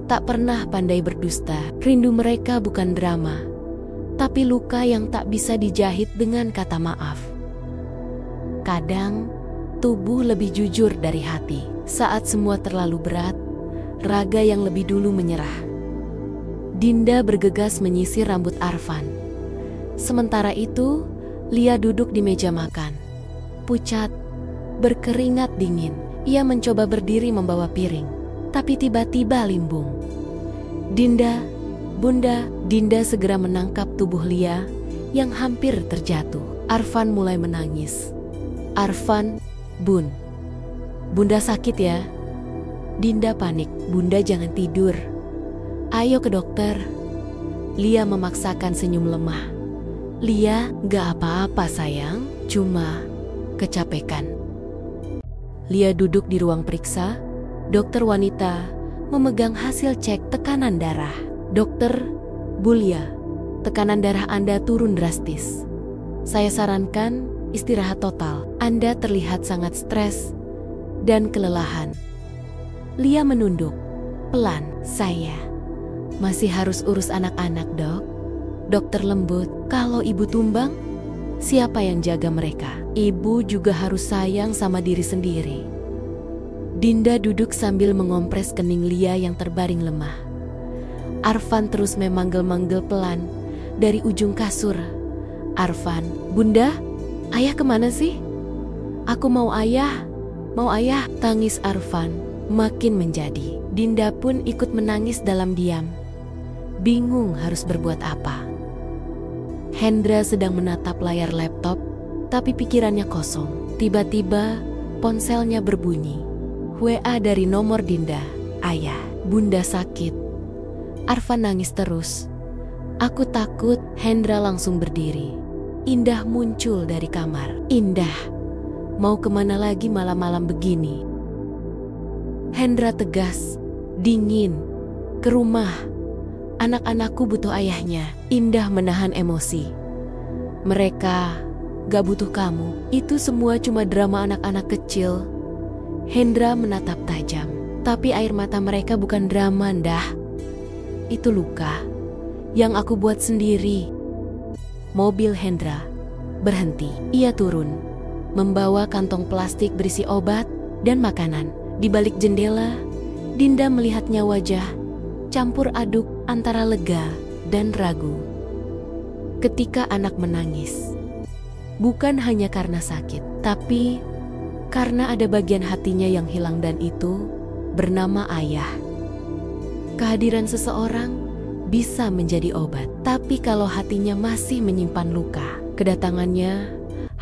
tak pernah pandai berdusta. Rindu mereka bukan drama, tapi luka yang tak bisa dijahit dengan kata maaf. Kadang, tubuh lebih jujur dari hati. Saat semua terlalu berat, raga yang lebih dulu menyerah. Dinda bergegas menyisir rambut Arfan. Sementara itu, Lia duduk di meja makan. Pucat, berkeringat dingin. Ia mencoba berdiri membawa piring, tapi tiba-tiba limbung. Dinda, Bunda. Dinda segera menangkap tubuh Lia yang hampir terjatuh. Arfan mulai menangis. Arfan, Bun. Bunda sakit ya? Dinda panik. Bunda jangan tidur. Ayo ke dokter. Lia memaksakan senyum lemah. Lia, gak apa-apa sayang, cuma kecapekan. Lia duduk di ruang periksa. Dokter wanita memegang hasil cek tekanan darah. Dokter, Bu Lia, tekanan darah Anda turun drastis. Saya sarankan istirahat total. Anda terlihat sangat stres dan kelelahan. Lia menunduk. Pelan, saya masih harus urus anak-anak, Dok. Dokter lembut, kalau ibu tumbang, siapa yang jaga mereka? Ibu juga harus sayang sama diri sendiri. Dinda duduk sambil mengompres kening Lia yang terbaring lemah. Arfan terus memanggil-manggil pelan dari ujung kasur. Arfan, Bunda, ayah kemana sih? Aku mau ayah, tangis Arfan makin menjadi. Dinda pun ikut menangis dalam diam. Bingung harus berbuat apa. Hendra sedang menatap layar laptop, tapi pikirannya kosong. Tiba-tiba ponselnya berbunyi. WA dari nomor Dinda. Ayah, Bunda sakit. Arfan nangis terus. Aku takut. Hendra langsung berdiri. Indah muncul dari kamar. Indah, mau kemana lagi malam-malam begini? Hendra tegas, dingin. Ke rumah. Anak-anakku butuh ayahnya. Indah menahan emosi. Mereka gak butuh kamu. Itu semua cuma drama anak-anak kecil. Hendra menatap tajam. Tapi air mata mereka bukan drama, Ndah. Itu luka yang aku buat sendiri. Mobil Hendra berhenti. Ia turun, membawa kantong plastik berisi obat dan makanan. Di balik jendela, Dinda melihatnya wajah campur aduk antara lega dan ragu. Ketika anak menangis, bukan hanya karena sakit, tapi karena ada bagian hatinya yang hilang, dan itu bernama ayah. Kehadiran seseorang bisa menjadi obat, tapi kalau hatinya masih menyimpan luka, kedatangannya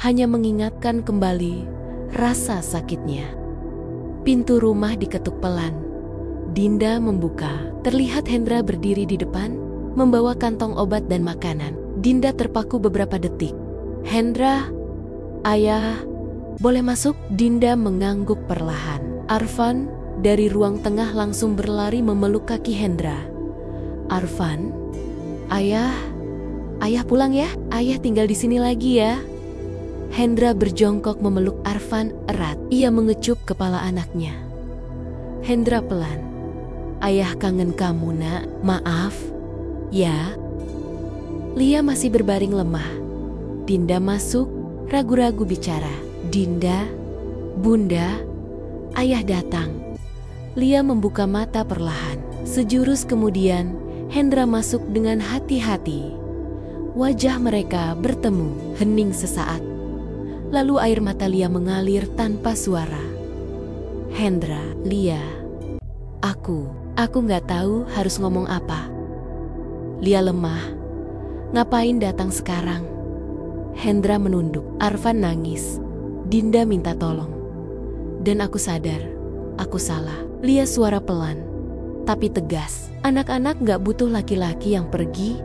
hanya mengingatkan kembali rasa sakitnya. Pintu rumah diketuk pelan. Dinda membuka. Terlihat Hendra berdiri di depan, membawa kantong obat dan makanan. Dinda terpaku beberapa detik. "Hendra, ayah, boleh masuk?" Dinda mengangguk perlahan. Arfan dari ruang tengah langsung berlari memeluk kaki Hendra. "Arfan, ayah pulang ya? Ayah tinggal di sini lagi ya." Hendra berjongkok memeluk Arfan erat. Ia mengecup kepala anaknya. Hendra pelan. "Ayah kangen kamu, Nak. Maaf ya." Lia masih berbaring lemah. Dinda masuk, ragu-ragu bicara. "Dinda, Bunda, ayah datang." Lia membuka mata perlahan. Sejurus kemudian, Hendra masuk dengan hati-hati. Wajah mereka bertemu, hening sesaat. Lalu air mata Lia mengalir tanpa suara. "Hendra, Lia, aku gak tahu harus ngomong apa." Lia lemah. "Ngapain datang sekarang?" Hendra menunduk. Arfan nangis. Dinda minta tolong. "Dan aku sadar, aku salah." Lia suara pelan, tapi tegas. Anak-anak gak butuh laki-laki yang pergi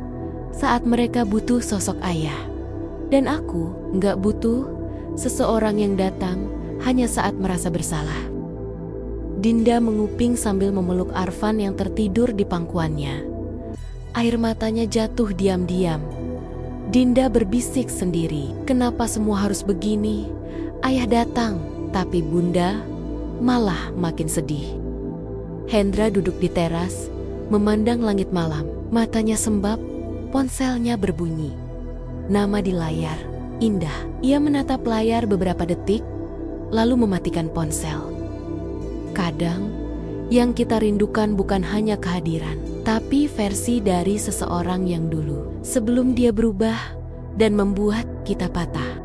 saat mereka butuh sosok ayah. Dan aku gak butuh seseorang yang datang hanya saat merasa bersalah. Dinda menguping sambil memeluk Arfan yang tertidur di pangkuannya. Air matanya jatuh diam-diam. Dinda berbisik sendiri, "Kenapa semua harus begini? Ayah datang." Tapi Bunda malah makin sedih. Hendra duduk di teras, memandang langit malam. Matanya sembab, ponselnya berbunyi. Nama di layar, Indah. Ia menatap layar beberapa detik, lalu mematikan ponsel. Kadang, yang kita rindukan bukan hanya kehadiran, tapi versi dari seseorang yang dulu, sebelum dia berubah dan membuat kita patah.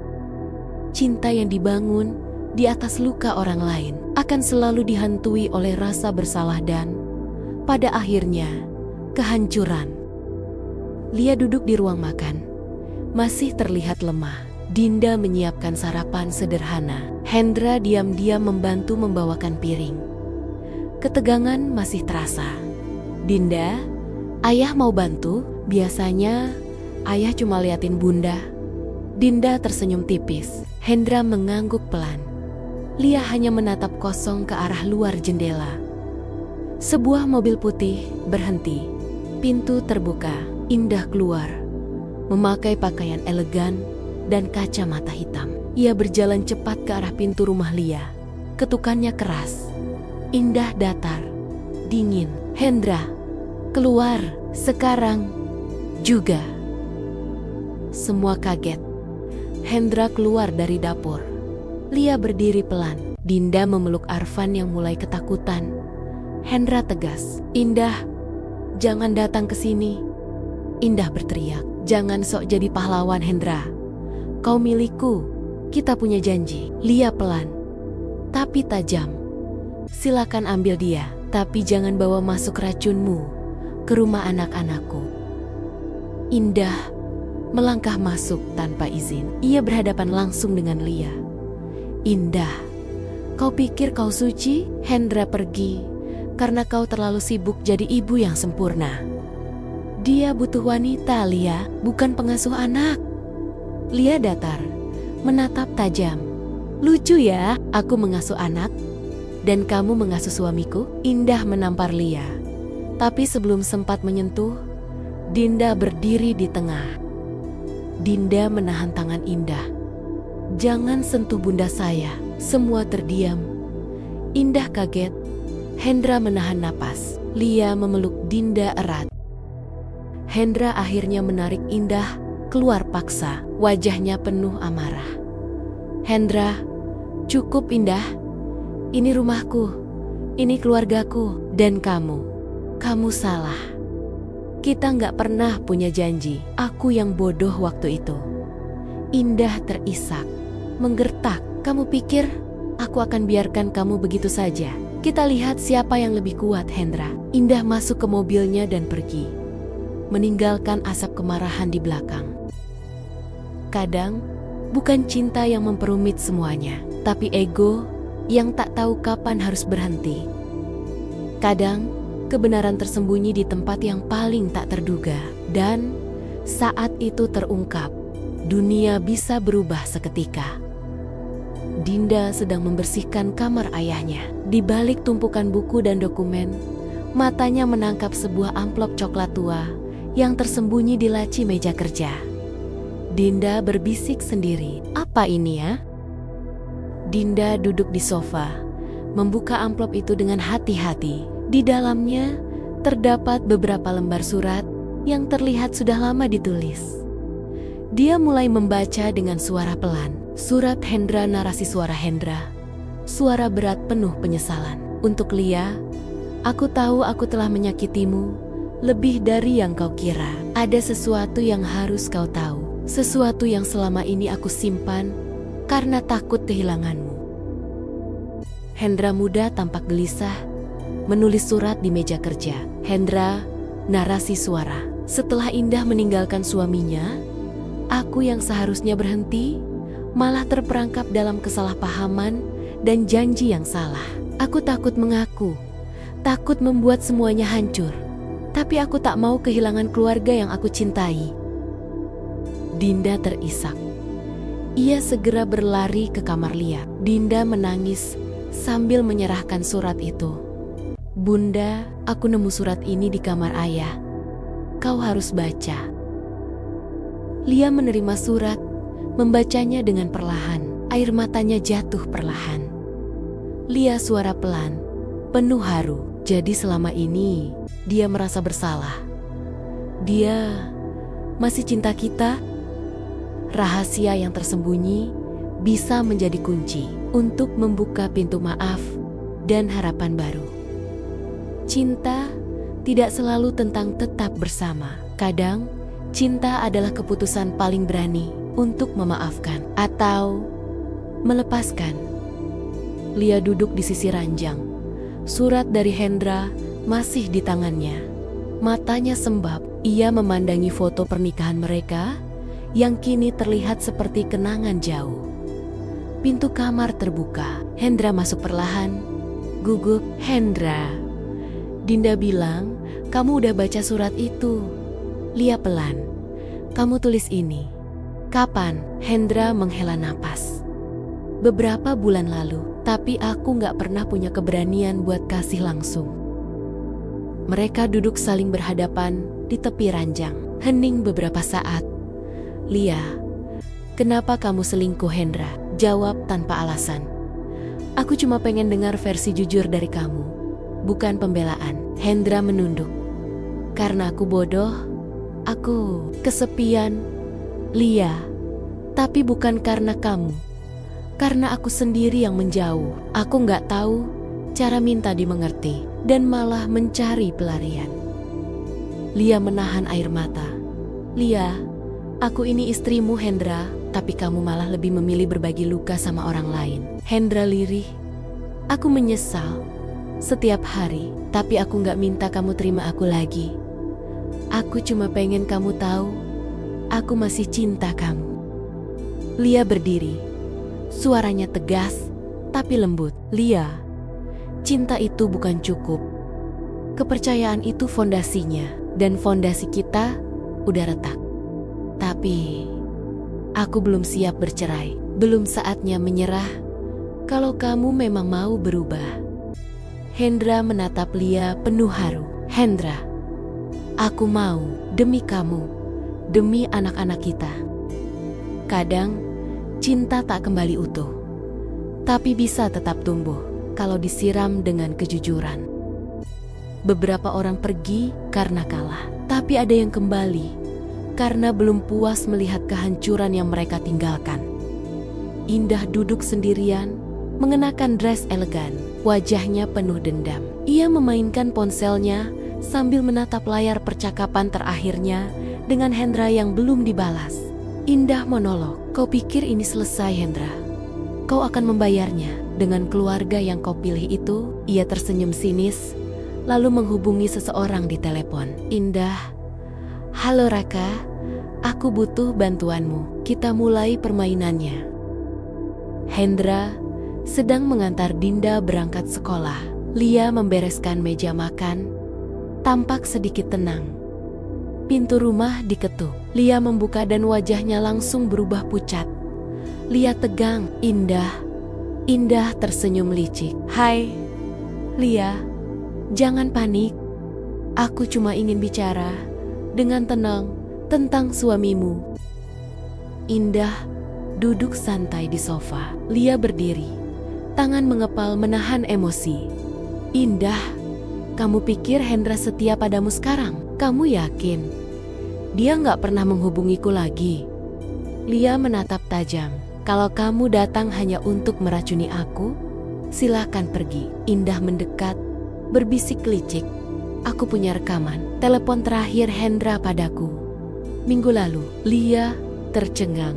Cinta yang dibangun di atas luka orang lain akan selalu dihantui oleh rasa bersalah dan, pada akhirnya, kehancuran. Lia duduk di ruang makan. Masih terlihat lemah. Dinda menyiapkan sarapan sederhana. Hendra diam-diam membantu membawakan piring. Ketegangan masih terasa. "Dinda, ayah mau bantu? Biasanya ayah cuma liatin Bunda." Dinda tersenyum tipis. Hendra mengangguk pelan. Lia hanya menatap kosong ke arah luar jendela. Sebuah mobil putih berhenti. Pintu terbuka. Indah keluar, memakai pakaian elegan dan kacamata hitam. Ia berjalan cepat ke arah pintu rumah Lia. Ketukannya keras. Indah datar, dingin. "Hendra, keluar sekarang juga." Semua kaget. Hendra keluar dari dapur. Lia berdiri pelan. Dinda memeluk Arfan yang mulai ketakutan. Hendra tegas. "Indah, jangan datang ke sini." Indah berteriak. "Jangan sok jadi pahlawan, Hendra. Kau milikku, kita punya janji." Lia pelan, tapi tajam. "Silakan ambil dia, tapi jangan bawa masuk racunmu ke rumah anak-anakku." Indah melangkah masuk tanpa izin. Ia berhadapan langsung dengan Lia. "Indah, kau pikir kau suci?" "Hendra pergi karena kau terlalu sibuk jadi ibu yang sempurna. Dia butuh wanita, Lia, bukan pengasuh anak." Lia datar, menatap tajam. "Lucu ya, aku mengasuh anak dan kamu mengasuh suamiku." Indah menampar Lia, tapi sebelum sempat menyentuh, Dinda berdiri di tengah. Dinda menahan tangan Indah. Jangan sentuh bunda saya. Semua terdiam. Indah kaget. Hendra menahan napas. Lia memeluk Dinda erat. Hendra akhirnya menarik Indah keluar paksa. Wajahnya penuh amarah. Hendra, cukup Indah. Ini rumahku. Ini keluargaku. Dan kamu salah. Kita nggak pernah punya janji. Aku yang bodoh waktu itu. Indah terisak, menggertak. Kamu pikir aku akan biarkan kamu begitu saja? Kita lihat siapa yang lebih kuat, Hendra. Indah masuk ke mobilnya dan pergi, meninggalkan asap kemarahan di belakang. Kadang, bukan cinta yang memperumit semuanya, tapi ego yang tak tahu kapan harus berhenti. Kadang, kebenaran tersembunyi di tempat yang paling tak terduga. Dan saat itu terungkap, dunia bisa berubah seketika. Dinda sedang membersihkan kamar ayahnya. Di balik tumpukan buku dan dokumen, matanya menangkap sebuah amplop coklat tua yang tersembunyi di laci meja kerja. Dinda berbisik sendiri, "Apa ini ya?" Dinda duduk di sofa, membuka amplop itu dengan hati-hati. Di dalamnya terdapat beberapa lembar surat yang terlihat sudah lama ditulis. Dia mulai membaca dengan suara pelan. Surat Hendra, narasi suara Hendra. Suara berat penuh penyesalan. Untuk Lia, aku tahu aku telah menyakitimu lebih dari yang kau kira. Ada sesuatu yang harus kau tahu. Sesuatu yang selama ini aku simpan karena takut kehilanganmu. Hendra muda tampak gelisah menulis surat di meja kerja. Hendra, narasi suara. Setelah Indah meninggalkan suaminya, aku yang seharusnya berhenti malah terperangkap dalam kesalahpahaman dan janji yang salah. Aku takut mengaku, takut membuat semuanya hancur. Tapi aku tak mau kehilangan keluarga yang aku cintai. Dinda terisak. Ia segera berlari ke kamar Lia. Dinda menangis sambil menyerahkan surat itu. "Bunda, aku nemu surat ini di kamar ayah. Kau harus baca." Lia menerima surat, membacanya dengan perlahan. Air matanya jatuh perlahan. Lia suara pelan, penuh haru. Jadi selama ini, dia merasa bersalah. Dia masih cinta kita. Rahasia yang tersembunyi bisa menjadi kunci untuk membuka pintu maaf dan harapan baru. Cinta tidak selalu tentang tetap bersama. Kadang, cinta adalah keputusan paling berani untuk memaafkan atau melepaskan. Lia duduk di sisi ranjang. Surat dari Hendra masih di tangannya. Matanya sembab. Ia memandangi foto pernikahan mereka yang kini terlihat seperti kenangan jauh. Pintu kamar terbuka. Hendra masuk perlahan. Gugup, "Hendra." Dinda bilang, "Kamu udah baca surat itu." Lia pelan, "Kamu tulis ini." "Kapan?" Hendra menghela napas. "Beberapa bulan lalu, tapi aku gak pernah punya keberanian buat kasih langsung." Mereka duduk saling berhadapan di tepi ranjang. Hening beberapa saat. "Lia, kenapa kamu selingkuh, Hendra?" Jawab tanpa alasan. "Aku cuma pengen dengar versi jujur dari kamu, bukan pembelaan." Hendra menunduk. "Karena aku bodoh, aku kesepian." "Lia, tapi bukan karena kamu. Karena aku sendiri yang menjauh. Aku gak tahu cara minta dimengerti dan malah mencari pelarian." Lia menahan air mata. "Lia, aku ini istrimu, Hendra, tapi kamu malah lebih memilih berbagi luka sama orang lain." Hendra lirih. "Aku menyesal setiap hari, tapi aku gak minta kamu terima aku lagi. Aku cuma pengen kamu tahu, aku masih cinta kamu." Lia berdiri. Suaranya tegas, tapi lembut. "Lia, cinta itu bukan cukup. Kepercayaan itu fondasinya, dan fondasi kita udah retak. Tapi aku belum siap bercerai. Belum saatnya menyerah. Kalau kamu memang mau berubah." Hendra menatap Lia penuh haru. "Hendra, aku mau demi kamu, demi anak-anak kita." Kadang cinta tak kembali utuh, tapi bisa tetap tumbuh kalau disiram dengan kejujuran. Beberapa orang pergi karena kalah, tapi ada yang kembali karena belum puas melihat kehancuran yang mereka tinggalkan. Indah duduk sendirian, mengenakan dress elegan, wajahnya penuh dendam. Ia memainkan ponselnya sambil menatap layar percakapan terakhirnya dengan Hendra yang belum dibalas. Indah monolog, "Kau pikir ini selesai, Hendra? Kau akan membayarnya dengan keluarga yang kau pilih itu?" Ia tersenyum sinis, lalu menghubungi seseorang di telepon. "Indah, halo Raka, aku butuh bantuanmu. Kita mulai permainannya." Hendra sedang mengantar Dinda berangkat sekolah. Lia membereskan meja makan, tampak sedikit tenang. Pintu rumah diketuk. Lia membuka dan wajahnya langsung berubah pucat. Lia tegang. Indah tersenyum licik. "Hai, Lia, jangan panik. Aku cuma ingin bicara dengan tenang tentang suamimu." Indah duduk santai di sofa. Lia berdiri, tangan mengepal menahan emosi. "Indah, kamu pikir Hendra setia padamu sekarang? Kamu yakin dia nggak pernah menghubungiku lagi?" Lia menatap tajam. "Kalau kamu datang hanya untuk meracuni aku, silakan pergi." Indah mendekat, berbisik licik. "Aku punya rekaman telepon terakhir Hendra padaku minggu lalu." Lia tercengang.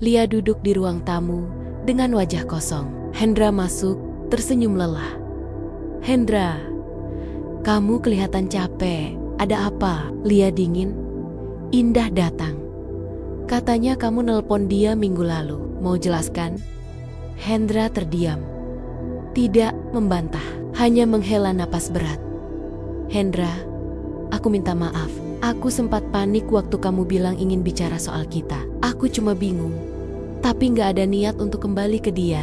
Lia duduk di ruang tamu dengan wajah kosong. Hendra masuk, tersenyum lelah. "Hendra, kamu kelihatan capek. Ada apa?" Lia dingin. "Indah datang. Katanya kamu nelpon dia minggu lalu. Mau jelaskan?" Hendra terdiam. Tidak membantah, hanya menghela napas berat. "Hendra, aku minta maaf. Aku sempat panik waktu kamu bilang ingin bicara soal kita. Aku cuma bingung, tapi gak ada niat untuk kembali ke dia."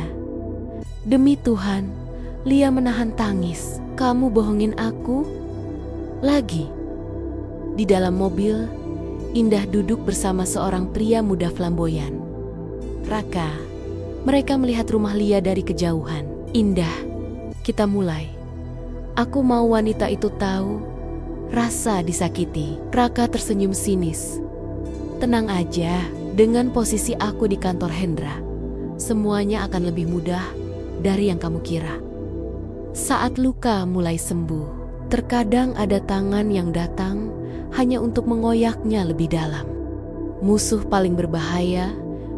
"Demi Tuhan," Lia menahan tangis. "Kamu bohongin aku lagi." Di dalam mobil, Indah duduk bersama seorang pria muda flamboyan. "Raka." Mereka melihat rumah Lia dari kejauhan. "Indah, kita mulai. Aku mau wanita itu tahu rasa disakiti." Raka tersenyum sinis. "Tenang aja, dengan posisi aku di kantor Hendra, semuanya akan lebih mudah dari yang kamu kira." Saat luka mulai sembuh, terkadang ada tangan yang datang hanya untuk mengoyaknya lebih dalam. Musuh paling berbahaya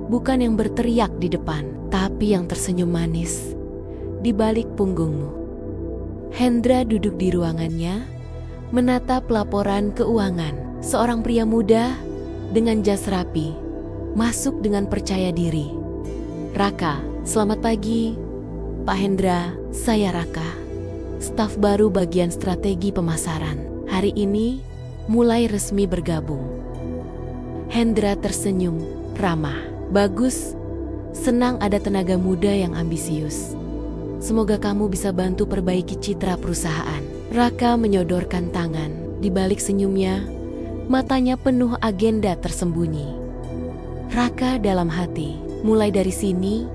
bukan yang berteriak di depan, tapi yang tersenyum manis di balik punggungmu. Hendra duduk di ruangannya, menatap laporan keuangan. Seorang pria muda dengan jas rapi masuk dengan percaya diri. "Raka, selamat pagi." "Pak Hendra, saya Raka, staf baru bagian strategi pemasaran. Hari ini mulai resmi bergabung." Hendra tersenyum ramah. "Bagus, senang ada tenaga muda yang ambisius. Semoga kamu bisa bantu perbaiki citra perusahaan." Raka menyodorkan tangan. Di balik senyumnya, matanya penuh agenda tersembunyi. Raka dalam hati, "Mulai dari sini,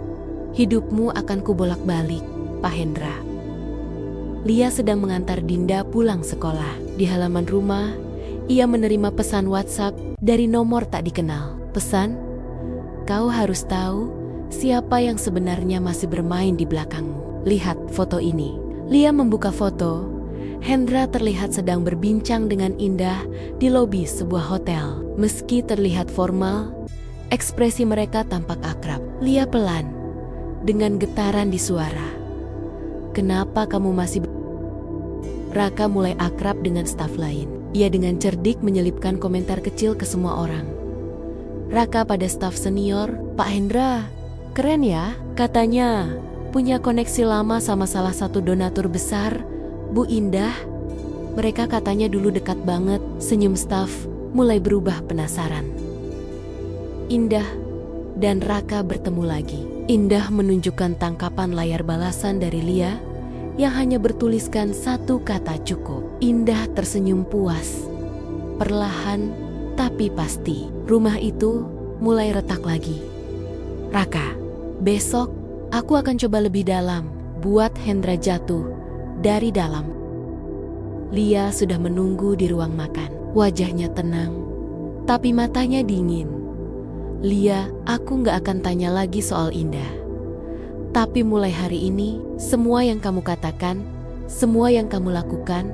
hidupmu akan kubolak-balik, Pak Hendra." Lia sedang mengantar Dinda pulang sekolah. Di halaman rumah, ia menerima pesan WhatsApp dari nomor tak dikenal. Pesan, "Kau harus tahu siapa yang sebenarnya masih bermain di belakangmu. Lihat foto ini." Lia membuka foto. Hendra terlihat sedang berbincang dengan Indah di lobi sebuah hotel. Meski terlihat formal, ekspresi mereka tampak akrab. Lia pelan, dengan getaran di suara. "Kenapa kamu masih..." Raka mulai akrab dengan staf lain. Ia dengan cerdik menyelipkan komentar kecil ke semua orang. Raka pada staf senior, "Pak Hendra, keren ya, katanya punya koneksi lama sama salah satu donatur besar, Bu Indah. Mereka katanya dulu dekat banget." Senyum staf mulai berubah penasaran. Indah dan Raka bertemu lagi. Indah menunjukkan tangkapan layar balasan dari Lia yang hanya bertuliskan satu kata cukup. Indah tersenyum puas. Perlahan tapi pasti, rumah itu mulai retak lagi. Raka, besok aku akan coba lebih dalam, buat Hendra jatuh dari dalam. Lia sudah menunggu di ruang makan. Wajahnya tenang, tapi matanya dingin. Lia, aku gak akan tanya lagi soal Indah. Tapi mulai hari ini, semua yang kamu katakan, semua yang kamu lakukan,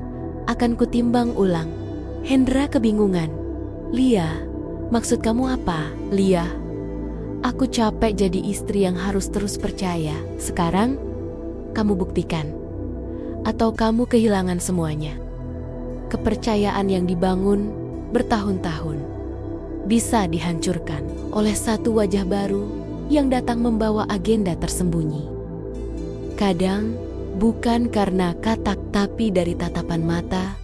akan kutimbang ulang. Hendra kebingungan. Lia, maksud kamu apa? Lia, aku capek jadi istri yang harus terus percaya. Sekarang, kamu buktikan. Atau kamu kehilangan semuanya. Kepercayaan yang dibangun bertahun-tahun bisa dihancurkan oleh satu wajah baru yang datang membawa agenda tersembunyi. Kadang, bukan karena kata, tapi dari tatapan mata,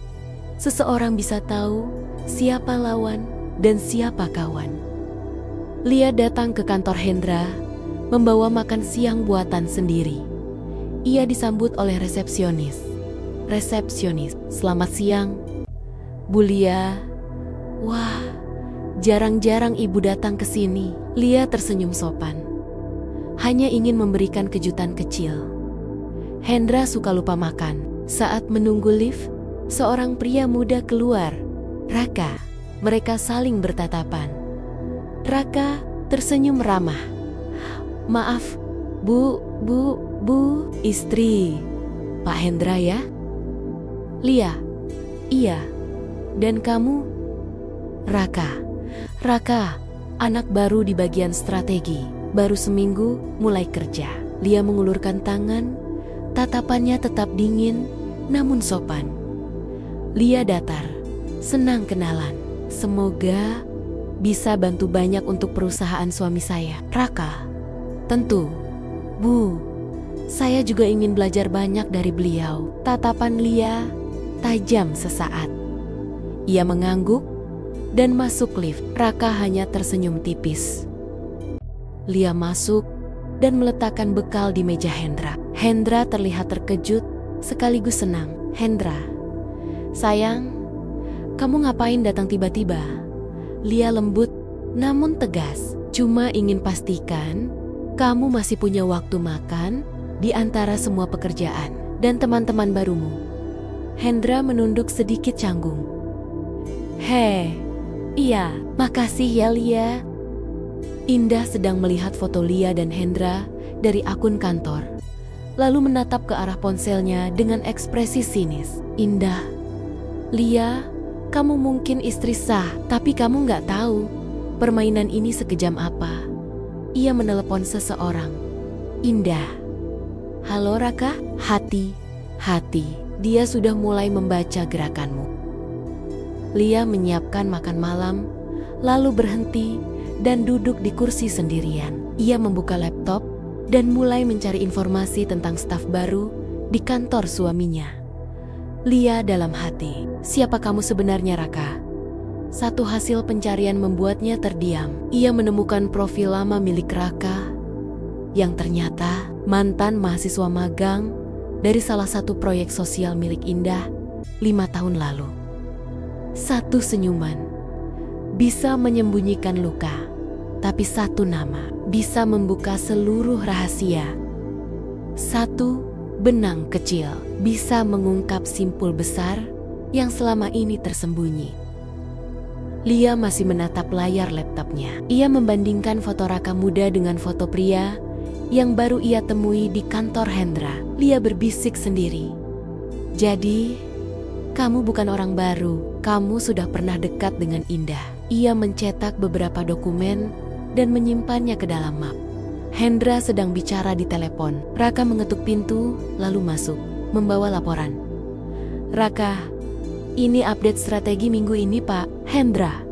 seseorang bisa tahu siapa lawan dan siapa kawan. Lia datang ke kantor Hendra, membawa makan siang buatan sendiri. Ia disambut oleh resepsionis. Resepsionis, selamat siang, Bu Lia. Wah, jarang-jarang ibu datang ke sini. Lia tersenyum sopan. Hanya ingin memberikan kejutan kecil. Hendra suka lupa makan. Saat menunggu lift, seorang pria muda keluar. Raka, mereka saling bertatapan. Raka tersenyum ramah. Maaf, Bu, istri Pak Hendra ya? Lia, iya. Dan kamu? Raka, anak baru di bagian strategi, baru seminggu mulai kerja. Lia mengulurkan tangan, tatapannya tetap dingin, namun sopan. Lia datar, senang kenalan. Semoga bisa bantu banyak untuk perusahaan suami saya. Raka, tentu. Bu, saya juga ingin belajar banyak dari beliau. Tatapan Lia tajam sesaat. Ia mengangguk dan masuk lift. Raka hanya tersenyum tipis. Lia masuk dan meletakkan bekal di meja Hendra. Hendra terlihat terkejut sekaligus senang. Hendra, sayang, kamu ngapain datang tiba-tiba? Lia lembut namun tegas. Cuma ingin pastikan kamu masih punya waktu makan di antara semua pekerjaan dan teman-teman barumu. Hendra menunduk sedikit canggung. Iya, makasih ya Lia. Indah sedang melihat foto Lia dan Hendra dari akun kantor, lalu menatap ke arah ponselnya dengan ekspresi sinis. Indah, Lia, kamu mungkin istri sah, tapi kamu nggak tahu permainan ini sekejam apa. Ia menelepon seseorang. Indah. Halo Raka, hati. Dia sudah mulai membaca gerakanmu. Lia menyiapkan makan malam, lalu berhenti dan duduk di kursi sendirian. Ia membuka laptop dan mulai mencari informasi tentang staf baru di kantor suaminya. Lia dalam hati, siapa kamu sebenarnya Raka? Satu hasil pencarian membuatnya terdiam. Ia menemukan profil lama milik Raka, yang ternyata mantan mahasiswa magang dari salah satu proyek sosial milik Indah 5 tahun lalu. Satu senyuman bisa menyembunyikan luka, tapi satu nama bisa membuka seluruh rahasia. Satu benang kecil bisa mengungkap simpul besar yang selama ini tersembunyi. Lia masih menatap layar laptopnya. Ia membandingkan foto Raka muda dengan foto pria yang baru ia temui di kantor Hendra. Lia berbisik sendiri. Jadi, kamu bukan orang baru. Kamu sudah pernah dekat dengan Indah. Ia mencetak beberapa dokumen dan menyimpannya ke dalam map. Hendra sedang bicara di telepon. Raka mengetuk pintu, lalu masuk, membawa laporan. Raka, ini update strategi minggu ini, Pak. Hendra.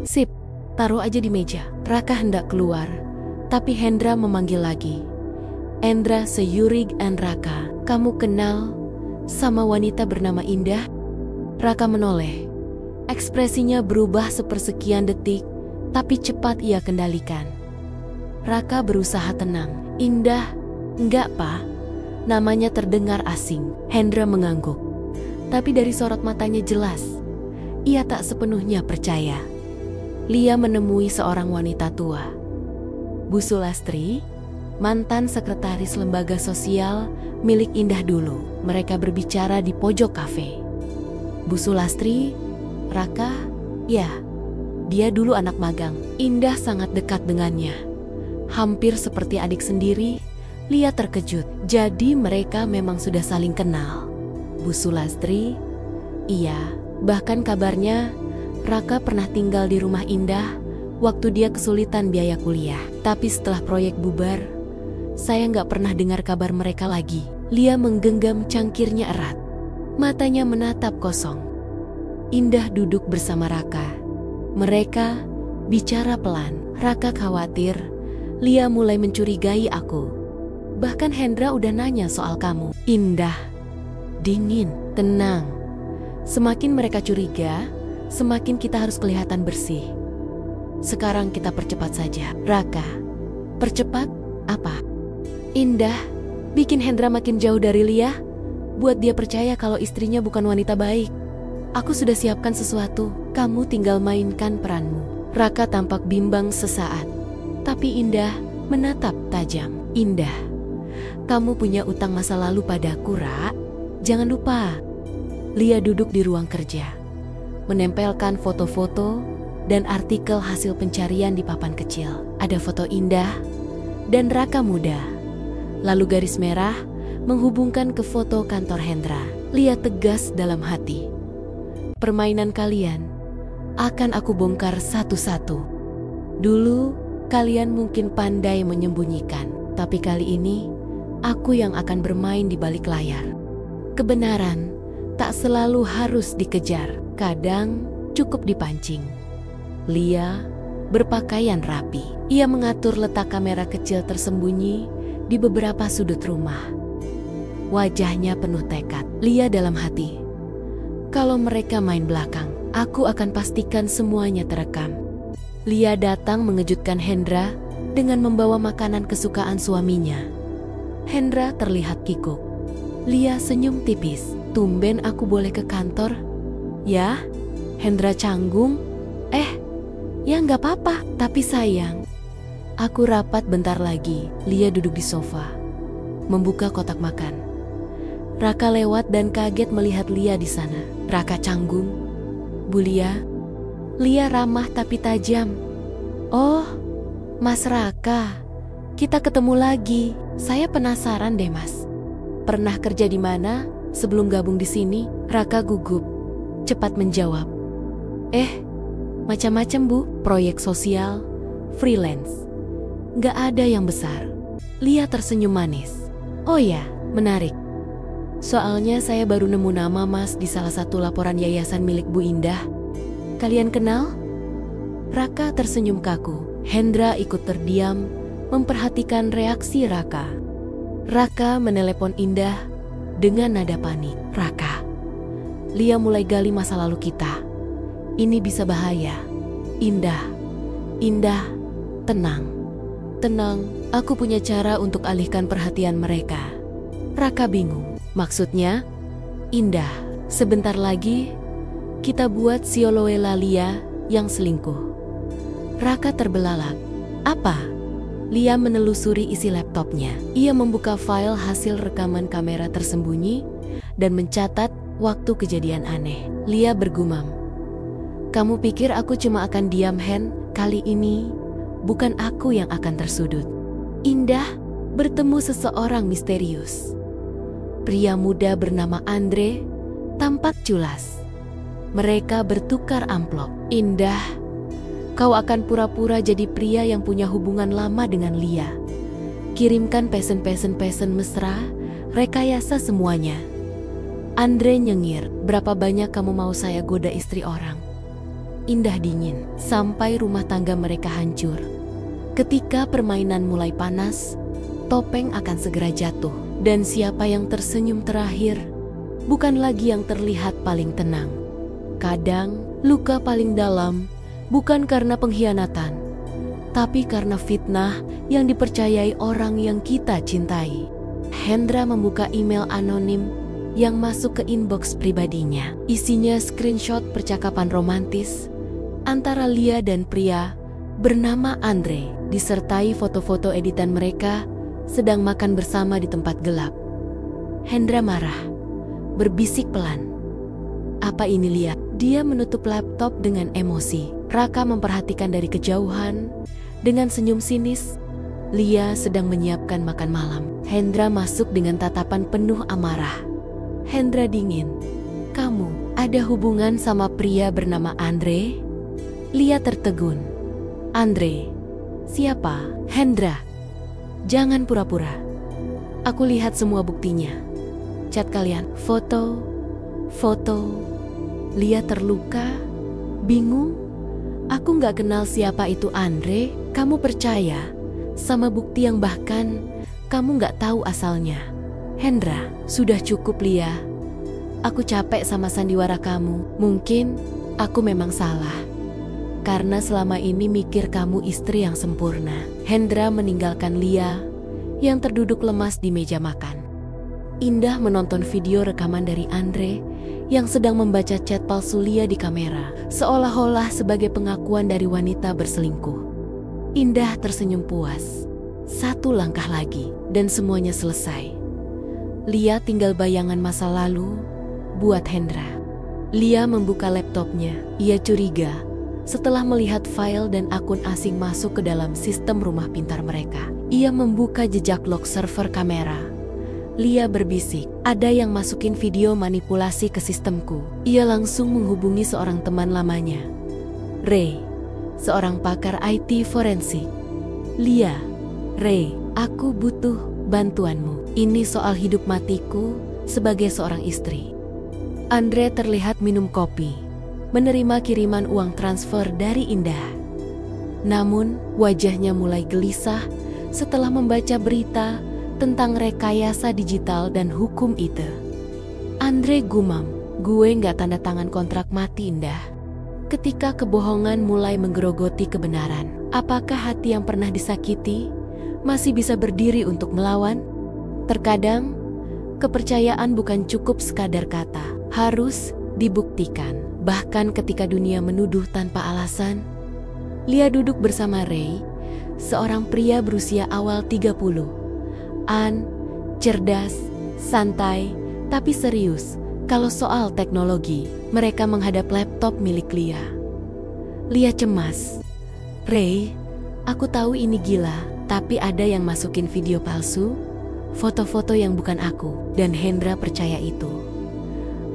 Sip, taruh aja di meja. Raka hendak keluar, tapi Hendra memanggil lagi. Endra Seyurig and Raka, kamu kenal sama wanita bernama Indah? Raka menoleh. Ekspresinya berubah sepersekian detik, tapi cepat ia kendalikan. Raka berusaha tenang. Indah? Enggak, Pak. Namanya terdengar asing. Hendra mengangguk. Tapi dari sorot matanya jelas, ia tak sepenuhnya percaya. Lia menemui seorang wanita tua. Bu Sulastri, mantan sekretaris lembaga sosial milik Indah dulu. Mereka berbicara di pojok kafe. Bu Sulastri, Raka, ya, dia dulu anak magang. Indah sangat dekat dengannya. Hampir seperti adik sendiri, Lia terkejut. Jadi mereka memang sudah saling kenal. Bu Sulastri, iya, bahkan kabarnya Raka pernah tinggal di rumah Indah waktu dia kesulitan biaya kuliah. Tapi setelah proyek bubar, saya nggak pernah dengar kabar mereka lagi. Lia menggenggam cangkirnya erat. Matanya menatap kosong. Indah duduk bersama Raka. Mereka bicara pelan. Raka khawatir Lia mulai mencurigai aku. Bahkan Hendra udah nanya soal kamu. Indah dingin, tenang. Semakin mereka curiga, semakin kita harus kelihatan bersih. Sekarang kita percepat saja. Raka, percepat apa? Indah bikin Hendra makin jauh dari Lia, buat dia percaya kalau istrinya bukan wanita baik. Aku sudah siapkan sesuatu, kamu tinggal mainkan peranmu. Raka tampak bimbang sesaat, tapi Indah menatap tajam. Indah, kamu punya utang masa lalu padaku, Ra. Jangan lupa. Lia duduk di ruang kerja, menempelkan foto-foto dan artikel hasil pencarian di papan kecil. Ada foto Indah dan Raka muda. Lalu garis merah menghubungkan ke foto kantor Hendra. Lia tegas dalam hati. Permainan kalian akan aku bongkar satu-satu. Dulu kalian mungkin pandai menyembunyikan, tapi kali ini aku yang akan bermain di balik layar. Kebenaran tak selalu harus dikejar, kadang cukup dipancing. Lia berpakaian rapi. Ia mengatur letak kamera kecil tersembunyi di beberapa sudut rumah. Wajahnya penuh tekad. Lia dalam hati, kalau mereka main belakang, aku akan pastikan semuanya terekam. Lia datang mengejutkan Hendra dengan membawa makanan kesukaan suaminya. Hendra terlihat kikuk. Lia senyum tipis. Tumben aku boleh ke kantor? Ya, Hendra canggung. Ya nggak apa-apa, tapi sayang, aku rapat bentar lagi. Lia duduk di sofa, membuka kotak makan. Raka lewat dan kaget melihat Lia di sana. Raka canggung. Bu Lia. Lia ramah tapi tajam. Oh, Mas Raka, kita ketemu lagi. Saya penasaran deh, Mas. Pernah kerja di mana sebelum gabung di sini? Raka gugup, cepat menjawab. Macam-macam, Bu. Proyek sosial, freelance. Nggak ada yang besar. Lia tersenyum manis. Oh ya, menarik. Soalnya saya baru nemu nama Mas di salah satu laporan yayasan milik Bu Indah. Kalian kenal? Raka tersenyum kaku. Hendra ikut terdiam, memperhatikan reaksi Raka. Raka menelepon Indah dengan nada panik. Raka, Lia mulai gali masa lalu kita. Ini bisa bahaya. Indah, tenang. Tenang, aku punya cara untuk alihkan perhatian mereka. Raka bingung. Maksudnya? Indah, sebentar lagi kita buat si Oloela Lia yang selingkuh. Raka terbelalak. Apa? Lia menelusuri isi laptopnya. Ia membuka file hasil rekaman kamera tersembunyi dan mencatat waktu kejadian aneh. Lia bergumam. Kamu pikir aku cuma akan diam, Hen? Kali ini bukan aku yang akan tersudut. Indah bertemu seseorang misterius. Pria muda bernama Andre tampak culas. Mereka bertukar amplop. Indah, kau akan pura-pura jadi pria yang punya hubungan lama dengan Lia. Kirimkan pesen mesra, rekayasa semuanya. Andre nyengir, berapa banyak kamu mau saya goda istri orang? Indah dingin, sampai rumah tangga mereka hancur. Ketika permainan mulai panas, topeng akan segera jatuh. Dan siapa yang tersenyum terakhir, bukan lagi yang terlihat paling tenang. Kadang, luka paling dalam bukan karena pengkhianatan, tapi karena fitnah yang dipercayai orang yang kita cintai. Hendra membuka email anonim yang masuk ke inbox pribadinya. Isinya screenshot percakapan romantis antara Lia dan pria bernama Andre, disertai foto-foto editan mereka sedang makan bersama di tempat gelap. Hendra marah, berbisik pelan. Apa ini, Lia? Dia menutup laptop dengan emosi. Raka memperhatikan dari kejauhan dengan senyum sinis. Lia sedang menyiapkan makan malam. Hendra masuk dengan tatapan penuh amarah. Hendra dingin. Kamu ada hubungan sama pria bernama Andre? Lia tertegun. Andre? Siapa? Hendra, jangan pura-pura. Aku lihat semua buktinya. Chat kalian, foto. Lia terluka, bingung. Aku nggak kenal siapa itu Andre. Kamu percaya sama bukti yang bahkan kamu nggak tahu asalnya? Hendra, sudah cukup Lia. Aku capek sama sandiwara kamu. Mungkin aku memang salah, karena selama ini mikir kamu istri yang sempurna. Hendra meninggalkan Lia yang terduduk lemas di meja makan. Indah menonton video rekaman dari Andre yang sedang membaca chat palsu Lia di kamera, seolah-olah sebagai pengakuan dari wanita berselingkuh. Indah tersenyum puas. Satu langkah lagi dan semuanya selesai. Lia tinggal bayangan masa lalu buat Hendra. Lia membuka laptopnya. Ia curiga setelah melihat file dan akun asing masuk ke dalam sistem rumah pintar mereka. Ia membuka jejak log server kamera. Lia berbisik, ada yang masukin video manipulasi ke sistemku. Ia langsung menghubungi seorang teman lamanya, Ray, seorang pakar IT forensik. Lia, Ray, aku butuh bantuanmu. Ini soal hidup matiku sebagai seorang istri. Andre terlihat minum kopi, menerima kiriman uang transfer dari Indah. Namun, wajahnya mulai gelisah setelah membaca berita tentang rekayasa digital dan hukum IT. Andre gumam, gue nggak tanda tangan kontrak mati Indah. Ketika kebohongan mulai menggerogoti kebenaran, apakah hati yang pernah disakiti masih bisa berdiri untuk melawan? Terkadang, kepercayaan bukan cukup sekadar kata, harus dibuktikan. Bahkan ketika dunia menuduh tanpa alasan. Lia duduk bersama Ray, seorang pria berusia awal 30. Cerdas, santai, tapi serius. Kalau soal teknologi, mereka menghadap laptop milik Lia. Lia cemas. Ray, aku tahu ini gila, tapi ada yang masukin video palsu, foto-foto yang bukan aku, dan Hendra percaya itu.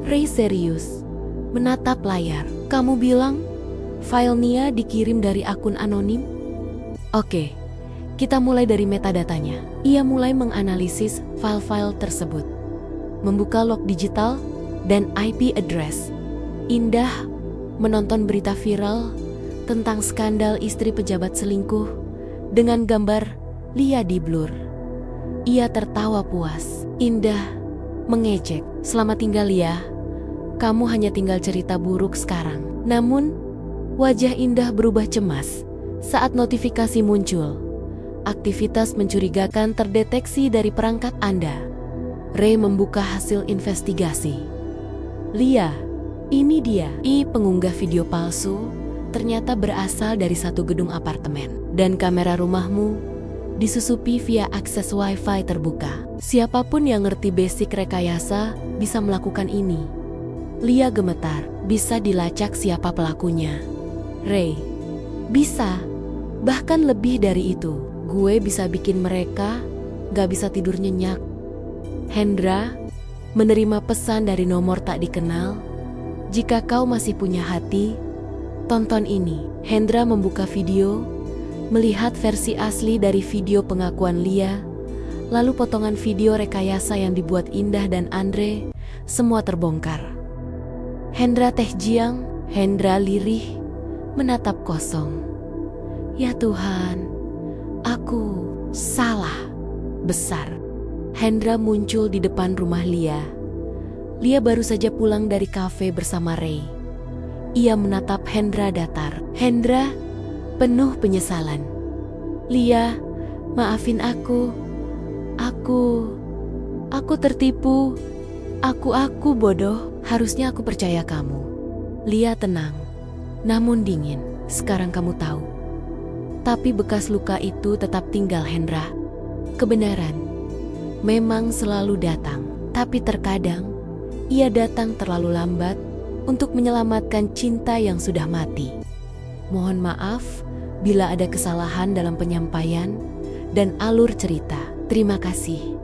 Ray serius, menatap layar. Kamu bilang file Nia dikirim dari akun anonim? Oke, kita mulai dari metadatanya. Ia mulai menganalisis file-file tersebut, membuka log digital dan IP address. Indah menonton berita viral tentang skandal istri pejabat selingkuh dengan gambar Lia di blur. Ia tertawa puas. Indah mengejek, "Selamat tinggal Lia, kamu hanya tinggal cerita buruk sekarang." Namun, wajah Indah berubah cemas saat notifikasi muncul. Aktivitas mencurigakan terdeteksi dari perangkat Anda. Ray membuka hasil investigasi. Lia, ini dia. Pengunggah video palsu ternyata berasal dari satu gedung apartemen. Dan kamera rumahmu disusupi via akses wifi terbuka. Siapapun yang ngerti basic rekayasa bisa melakukan ini. Lia gemetar. Bisa dilacak siapa pelakunya. Ray, bisa. Bahkan lebih dari itu. Gue bisa bikin mereka gak bisa tidur nyenyak. Hendra menerima pesan dari nomor tak dikenal. Jika kau masih punya hati, tonton ini. Hendra membuka video, melihat versi asli dari video pengakuan Lia, lalu potongan video rekayasa yang dibuat Indah dan Andre, semua terbongkar. Hendra tehjiang, Hendra lirih, menatap kosong. Ya Tuhan, aku salah besar. Hendra muncul di depan rumah Lia. Lia baru saja pulang dari kafe bersama Ray. Ia menatap Hendra datar. Hendra penuh penyesalan. Lia, maafin aku. Aku tertipu. Aku bodoh. Harusnya aku percaya kamu. Lia tenang, namun dingin. Sekarang kamu tahu. Tetapi bekas luka itu tetap tinggal, Hendra. Kebenaran memang selalu datang, tapi terkadang ia datang terlalu lambat untuk menyelamatkan cinta yang sudah mati. Mohon maaf bila ada kesalahan dalam penyampaian dan alur cerita. Terima kasih.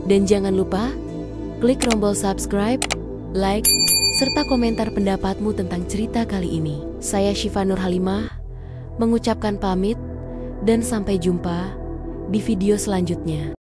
Dan jangan lupa klik tombol subscribe, like, serta komentar pendapatmu tentang cerita kali ini. Saya Syifa Nur Halimah mengucapkan pamit dan sampai jumpa di video selanjutnya.